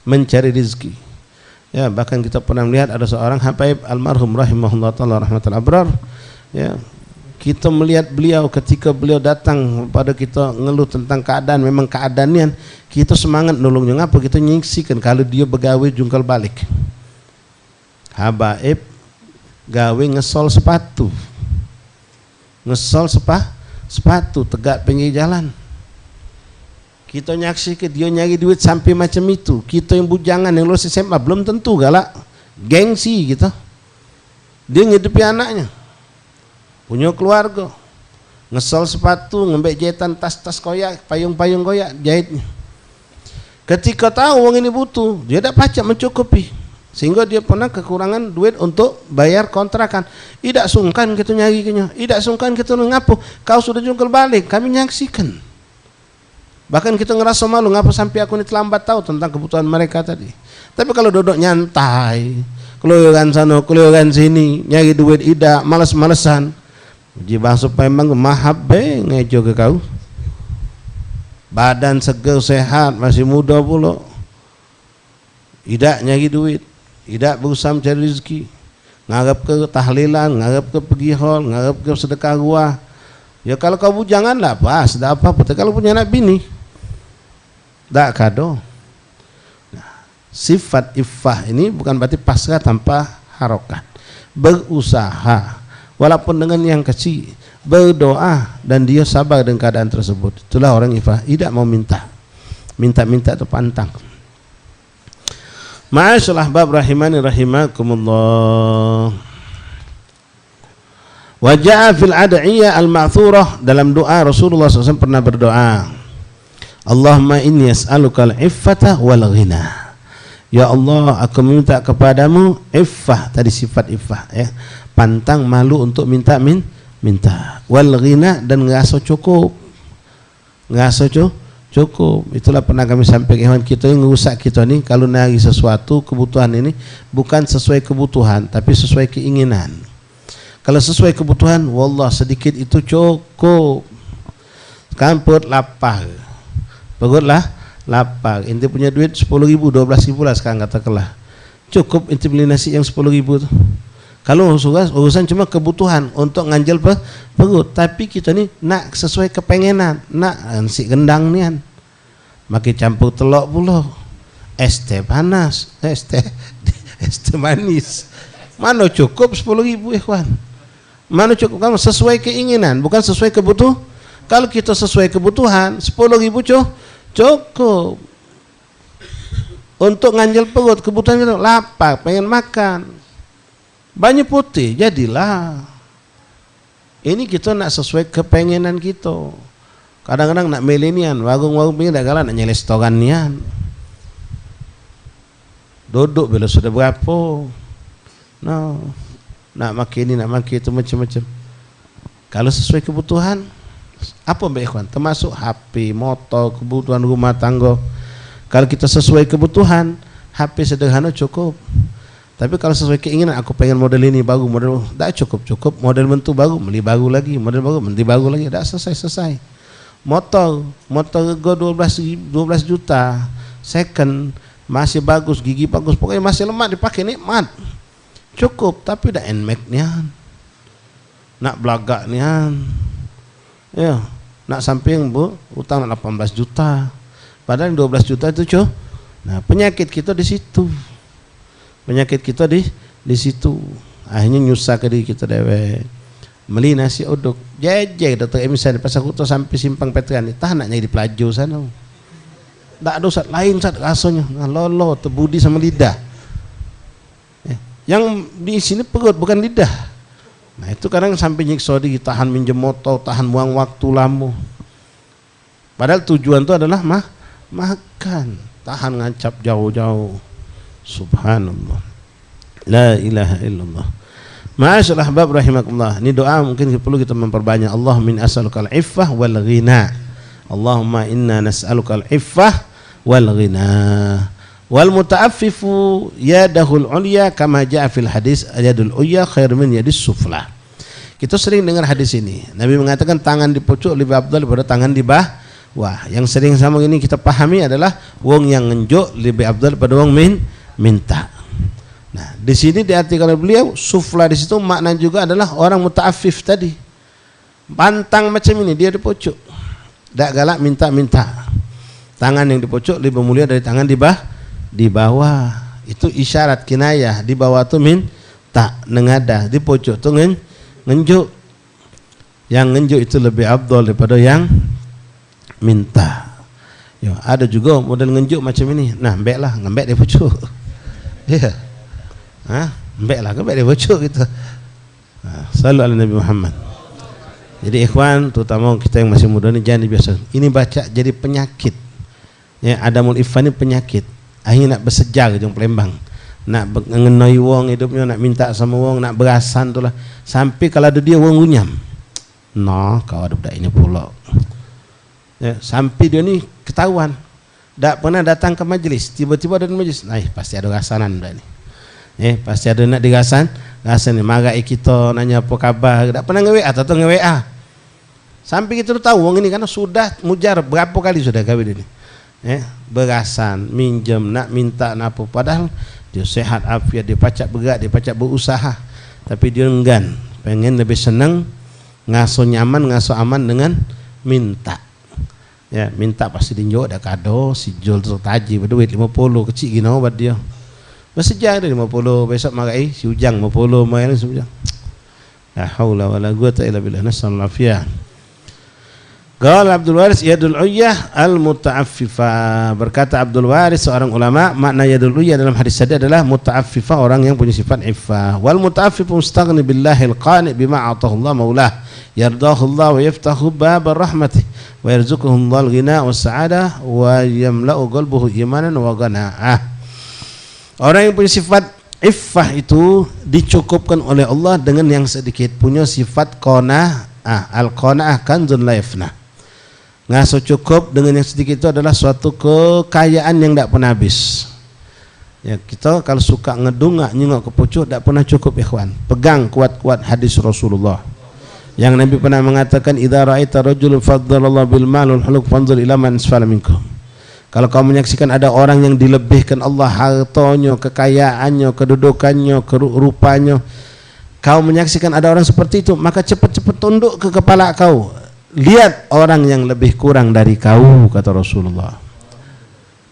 mencari rezeki. Ya, bahkan kita pernah melihat ada seorang Habaib almarhum rahimahullah taala rahmatul abrar. Ya, kita melihat beliau ketika beliau datang pada kita ngeluh tentang keadaan, memang keadaannya kita semangat nolongnya. Ngapa kita nyaksikan kalau dia begawe jungkal balik. Habaib gawe ngesol sepatu. Ngesol sepatu tegak pinggir jalan. Kita nyaksikan dia nyari duit sampai macam itu. Kita yang bujangan yang lulus SMA belum tentu galak. Gengsi kita. Dia ngidupi anaknya. Punya keluarga. Ngesol sepatu, ngembek jahitan tas-tas koyak, payung-payung koyak, jahitnya. Ketika tahu orang ini butuh, dia tak pacak mencukupi. Sehingga dia pernah kekurangan duit untuk bayar kontrakan. Tidak sungkan kita nyarinya. Tidak sungkan kita ngapu. Kau sudah jungkal balik, kami nyaksikan. Bahkan kita ngerasa malu, ngapa sampai aku ini terlambat tahu tentang kebutuhan mereka tadi. Tapi kalau duduk nyantai, keluaran sana, keluaran sini, nyari duit tidak, malas-malesan. Uji bangsa memang mahabbe ngejo ke kau. Badan segar sehat, masih muda pula. Tidak nyari duit, tidak berusaha mencari rezeki. Ngarap ke tahlilan, ngarap ke pergi hall, ngarap ke sedekah ruah. Ya kalau kau bujangan lah pas, tidak apa-apa. Kalau punya anak bini, tak kado. Nah, sifat iffah ini bukan berarti pasrah tanpa harokat. Berusaha, walaupun dengan yang kecil, berdoa dan dia sabar dengan keadaan tersebut. Itulah orang iffah, tidak mau minta atau pantang. Ma'asyiral ahbab rahimani rahimakumullah. Wa ja'a fil ad'iyah al-ma'thurah, dalam doa Rasulullah SAW pernah berdoa, Allahumma inni as'aluka al-iffata wal ghina. Ya Allah, aku minta kepadamu iffah, tadi sifat iffah ya, pantang malu untuk minta. Wal ghina, dan ngerasa cukup. Itulah pernah kami sampaikan, kita yang ngerusak kita nih kalau nari sesuatu kebutuhan ini bukan sesuai kebutuhan tapi sesuai keinginan. Kalau sesuai kebutuhan, wallah sedikit itu cukup. Sekarang perut lapar, inti punya duit 10.000, 12.000 lah sekarang katakanlah, cukup inti beli nasi yang 10.000 tuh. Kalau urusan cuma kebutuhan untuk nganjel perut, tapi kita ni nak sesuai kepengenan, nak nasi gendang nian, makin campur telok pula, es teh panas, es teh manis, mana cukup 10.000 ikhwan, mana cukup kamu sesuai keinginan, bukan sesuai kebutuhan. Kalau kita sesuai kebutuhan 10.000 cukup untuk nganjel perut, kebutuhan kita lapar, pengen makan. Banyak putih, jadilah. Ini kita nak sesuai kepengenan kita. Kadang-kadang nak milenian, warung-warung ini tak kalah nak nyeles restoran nian. Duduk bila sudah berapa. No. Nak makan ini, nak makan itu macam-macam. Kalau sesuai kebutuhan, apa mbak ikhwan? Termasuk HP, motor, kebutuhan rumah tangga. Kalau kita sesuai kebutuhan, HP sederhana cukup. Tapi kalau sesuai keinginan, aku pengen model ini baru, model tak cukup, model bentuk baru, beli baru lagi, model baru, beli baru lagi, tak selesai. Motor go 12 juta, second, masih bagus, gigi bagus, pokoknya masih lemah dipakai nikmat, cukup. Tapi dah NMAX nian, nak belagak nian, ya, nak samping utang 18 juta, padahal 12 juta itu cuy. Nah penyakit kita di situ. Penyakit kita di situ. Akhirnya nyusah ke diri kita dewe. Beli nasi uduk, jejek Dr. Emisan di Pasar Kuto sampai Simpang Petrian, tah nak nyai di Pelaju sana. Tak ada usat lain usat rasanya, lolo terbudi sama lidah. Yang di sini perut bukan lidah. Nah itu kadang sampai nyiksa diri, tahan minjem motor, tahan buang waktu lama. Padahal tujuan itu adalah makan, tahan ngancap jauh-jauh. Subhanallah, la ilaha illallah. Ma'asyiral ahbab rahimakumullah. Ini doa mungkin perlu kita memperbanyak. Allahumma inni as'alukal iffah wal ghina. Allahumma inna nas'alukal iffah wal ghina. Wal muta'affifu yadahul ulya kama ja'a fil hadis yadul ulya khair min yadis sufla. Kita sering dengar hadis ini. Nabi mengatakan tangan di pucuk lebih afdal daripada tangan di bawah. Yang sering sama ini kita pahami adalah wong yang ngenjuk lebih afdal daripada wong minta. Nah, di sini diartikan oleh beliau sufla di situ makna juga adalah orang muta'affif tadi. Pantang macam ini dia di pucuk. Tak galak minta. Tangan yang di pucuk lebih mulia dari tangan di bawah. Itu isyarat kinayah. Di bawah tu minta, nengadah, di pucuk tu ngenjuk. Yang ngenjuk itu lebih afdal daripada yang minta. Yo, ada juga model ngenjuk macam ini. Nah, ngembek di pucuk. Ya. Ngembek di pucuk gitu. Sallu ala Nabi Muhammad. Jadi ikhwan, terutama kita yang masih muda ni jangan biasa. Ini baca jadi penyakit. Ya, adamul iffah ni penyakit. Akhirnya nak bersejar jeung Palembang. Nak ngenoi wong hidupnya, nak minta sama wong, nak berasan tu lah. Sampai kalau ada dia wong gunyam. No, kau ada budak ini pula. Ya, sampai dia ni ketahuan. Tak pernah datang ke majlis, tiba-tiba ada di majlis. Nah, pasti ada rasanan dah ni. Pasti ada nak dirasan ni. Marai kita nanya apa khabar, tak pernah nge-WA atau nge-WA. Sampai kita tahu wong ini karena sudah mujar berapa kali sudah kahwin ini. Berasan, minjem, nak minta nak apa. Padahal dia sehat afiat, dia pacak bergerak, dia pacak berusaha. Tapi dia enggan, pengen lebih senang Ngaso nyaman, ngaso aman dengan minta. Ya, minta pasti dinjo ada kado, si jol tertaji berduit 50 kecil gini buat dia. Masih jauh 50 besok magai si ujang 50 main si ujang. La haula wala quwata illa billah, nasallallahu afiyah. Qala Abdul Waris yadul uyyah al-muta'affifa. Berkata Abdul Waris seorang ulama, makna yadul uyyah dalam hadis tadi adalah muta'affifa, orang yang punya sifat iffah. Wal muta'affifu mustaghni billahi al-qani bima atahu Allah maulah. Yardahu Allah wa yaftahu bab rahmatih wa yarzuquhu Allah al-ghina was sa'adah wa yamla'u qalbuhu imanan wa ghana'ah. Orang yang punya sifat iffah itu dicukupkan oleh Allah dengan yang sedikit, punya sifat qanaah. Al-qanaah kanzun la yafna. Ngaso cukup dengan yang sedikit itu adalah suatu kekayaan yang tidak pernah habis. Ya, kita kalau suka ngedungak nyengok ke pucuk tidak pernah cukup ikhwan. Pegang kuat-kuat hadis Rasulullah yang Nabi pernah mengatakan, idza ra'aita rajulun faddalallahu bil mal wal huluk fanzur ila man asfala minkum. Kalau kau menyaksikan ada orang yang dilebihkan Allah hartanya, kekayaannya, kedudukannya, rupanya, kau menyaksikan ada orang seperti itu, maka cepat-cepat tunduk ke kepala kau. Lihat orang yang lebih kurang dari kau, kata Rasulullah.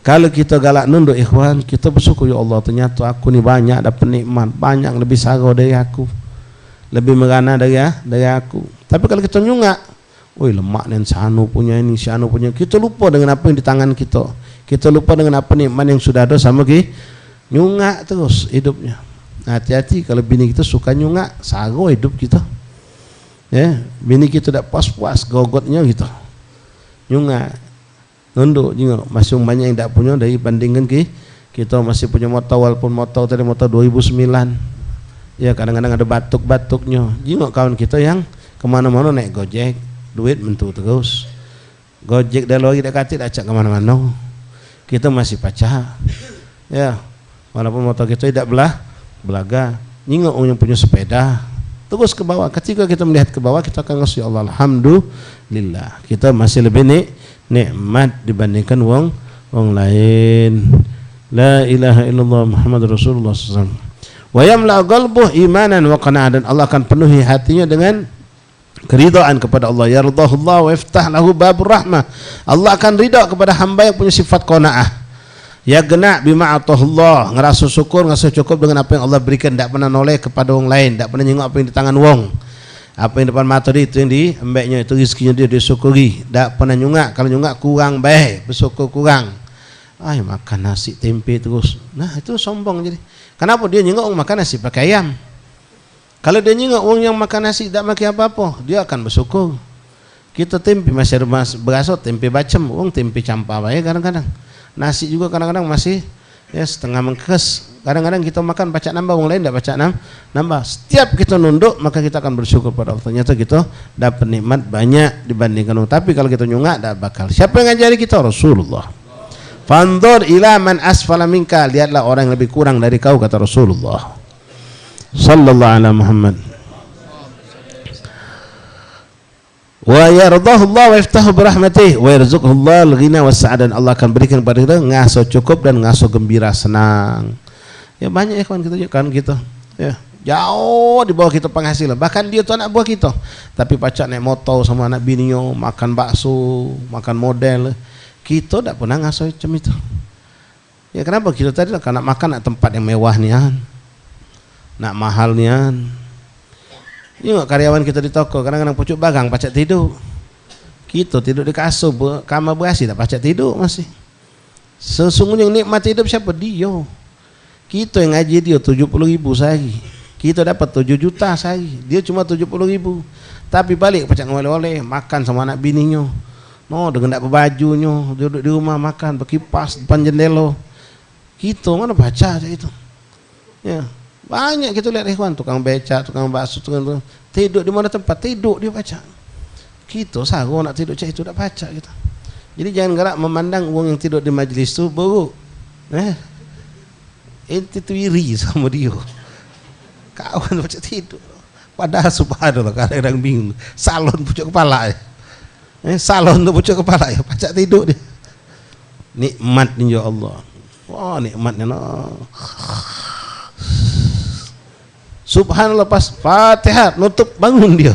Kalau kita galak nunduk ikhwan, kita bersyukur, ya Allah ternyata aku ni banyak dapat nikmat, banyak lebih sarau dari aku, lebih merana dari aku. Tapi kalau kita nyungak, woi lemak dan sanu punya ini, sanu punya, kita lupa dengan apa yang di tangan kita. Kita lupa dengan apa nikmat yang sudah ada sama kita. Nyungak terus hidupnya. Hati-hati kalau bini kita suka nyungak, sarau hidup kita. Ya, bini kita tak puas-puas gogotnya gitu. Nyungak, nunduk juga masih banyak yang tak punya dari bandingkan kita masih punya motor, walaupun motor tadi motor 2009. Ya kadang-kadang ada batuk-batuknya. Juga kawan kita yang kemana-mana naik Gojek, duit mentu terus. Gojek dah lagi dah kati dah acak kemana-mana. Kita masih pacah. Ya, walaupun motor kita tidak belaga. Juga yang punya sepeda. Terus ke bawah, ketika kita melihat ke bawah kita akan ngasih Allah alhamdulillah, kita masih lebih nikmat dibandingkan wong lain. La ilaha illallah Muhammad Rasulullah SAW. Wa yamla qalbuhu imanan wa qana'ah, dan Allah akan penuhi hatinya dengan keridhaan kepada Allah. Yardahu Allah wa yaftah lahu babur rahmah. Allah akan ridha kepada hamba yang punya sifat qana'ah. Ya gena bima atahullah, ngerasa syukur, ngerasa cukup dengan apa yang Allah berikan, tidak pernah noleh kepada orang lain, tidak pernah nyengok apa yang di tangan wong, apa yang depan mata dia itu yang diembeknya, itu rezekinya dia disyukuri, tidak pernah nyungak. Kalau nyungak kurang baik, bersyukur kurang, makan nasi tempe terus, nah itu sombong. Jadi kenapa dia nyengok orang makan nasi pakai ayam? Kalau dia nyengok orang yang makan nasi tidak makan apa-apa, dia akan bersyukur. Kita tempe masih ada berasa tempe bacem, orang tempe campa baik kadang-kadang. Nasi juga kadang-kadang masih ya setengah mengkes. Kadang-kadang kita makan pacak nambah, orang lain tidak pacak nambah. Setiap kita nunduk maka kita akan bersyukur pada Allah. Ternyata kita dapat nikmat banyak dibandingkan orang. Tapi kalau kita nyungak tidak bakal. Siapa yang ngajari kita? Rasulullah. Fanzur ila man asfala minka, lihatlah orang yang lebih kurang dari kau, kata Rasulullah sallallahu alaihi Muhammad. Wa yardahu Allah wa yaftahu birahmatih wa yarzuquhu Allah al-ghina was sa'adah, Allah akan berikan kepada kita ngaso cukup dan ngaso gembira senang. Ya banyak ya kawan kita kan kita. Ya, jauh di bawah kita penghasilan. Bahkan dia tu anak buah kita. Tapi pacak naik motor sama anak bininya, makan bakso, makan model. Kita tak pernah ngaso macam itu. Ya kenapa kita tadi lah nak makan nak tempat yang mewah nian. Nak mahal nian. Tengok karyawan kita di toko, kadang-kadang pucuk bagang pacak tidur. Kita tidur di kasur, kamar berasi tak pacak tidur masih. Sesungguhnya yang nikmat hidup siapa? Dia. Kita yang ngaji dia 70.000 sehari. Kita dapat 7 juta sehari. Dia cuma 70.000. Tapi balik pacak ngoleh-oleh, makan sama anak bininya. No, dengan tak berbajunya, duduk di rumah makan, berkipas depan jendela. Kita mana baca itu. Ya. Banyak kita lihat ikhwan, tukang becak, tukang bakso, tukang tidur di mana tempat tidur dia baca. Kita sarau nak tidur cak itu tak baca kita. Jadi jangan gerak memandang orang yang tidur di majlis tu buruk. Itu iri sama dia. Kawan baca tidur. Padahal subhanallah kadang-kadang bingung. Salon pucuk kepala. Salon tu pucuk kepala ya, baca tidur dia. Nikmat ni ya Allah. Wah, nikmatnya no. Subhanallah pas Fatihah nutup bangun dia.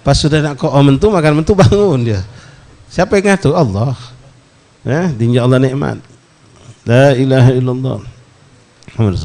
Pas sudah nak kok mentu makan mentu bangun dia. Siapa yang ngatur? Allah. Dinja Allah nikmat. La ilaha illallah.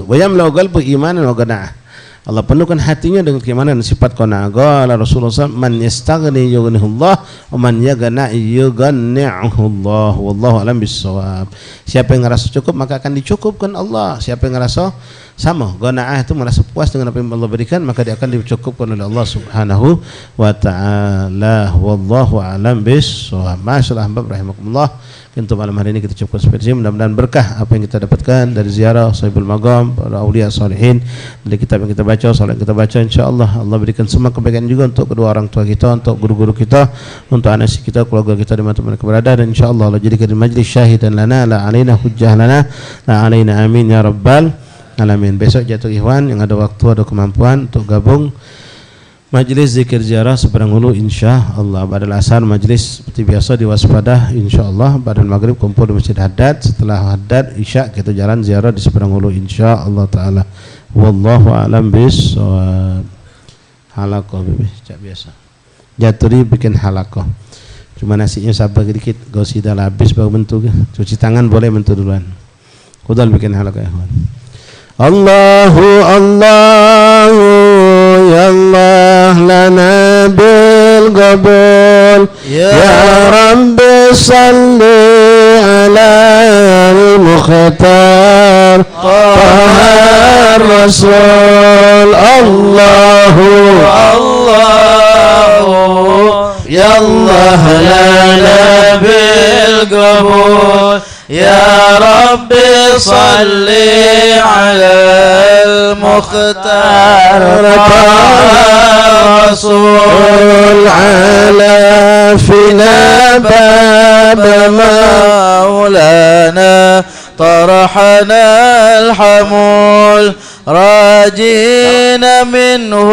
Wa yamlau qalbu imanan wa qanaah. Allah penuhkan hatinya dengan keimanan dan sifat qanaah. Qala Rasulullah SAW, man yastaghni yughnihullah wa man yaghna yughni'uhullah. Wallahu a'lam bissawab. Siapa yang merasa cukup maka akan dicukupkan Allah. Siapa yang merasa sama, qanaah itu merasa puas dengan apa yang Allah berikan, maka dia akan dicukupkan oleh Allah Subhanahu wa taala. Wallahu a'lam bissawab. Masyaallah, hamba rahimakumullah. Untuk malam hari ini kita cukupkan seperti ini. Mudah-mudahan berkah apa yang kita dapatkan dari ziarah Sahibul Maqam, para aulia salihin, dari kitab yang kita baca, salat yang kita baca, insyaallah Allah berikan semua kebaikan juga untuk kedua orang tua kita, untuk guru-guru kita, untuk anak kita, keluarga kita di mana mereka berada, dan insyaallah Allah jadikan majlis syahidan lana la alaina hujjah lana la alaina, amin ya rabbal alamin. Besok jatuh ikhwan yang ada waktu, ada kemampuan untuk gabung majlis zikir ziarah Seberang Hulu insyaallah. Badal asar majlis seperti biasa di Waspadah insyaallah. Badal maghrib kumpul di Masjid Haddad. Setelah Haddad isya kita jalan ziarah di Seberang Hulu insyaallah taala. Wallahu a'lam bissawab. Halaqah cak biasa. Jaturi bikin halaqah. Cuma nasinya sabar dikit, gosip dah habis baru bentuk. Cuci tangan boleh bentuk duluan. Kudal bikin halaqah ya kawan. Allahu Allahu ya Allah lana bil qabul ya Rabbi salli ala al-mukhtar Taha Rasul. Allahu Allahu ya Allah lana bil qabul ya Rabbi salli ala al-mukhtar Rasul ala fina bab maulana tarhana al-hamul rajina minhu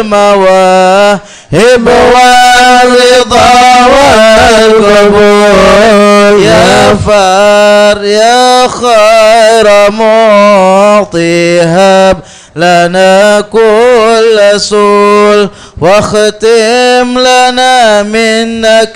al-mawahib wal-ridha wal-qabul ya far ya khair mu'tihab lana kull sul wa khatim lana minnak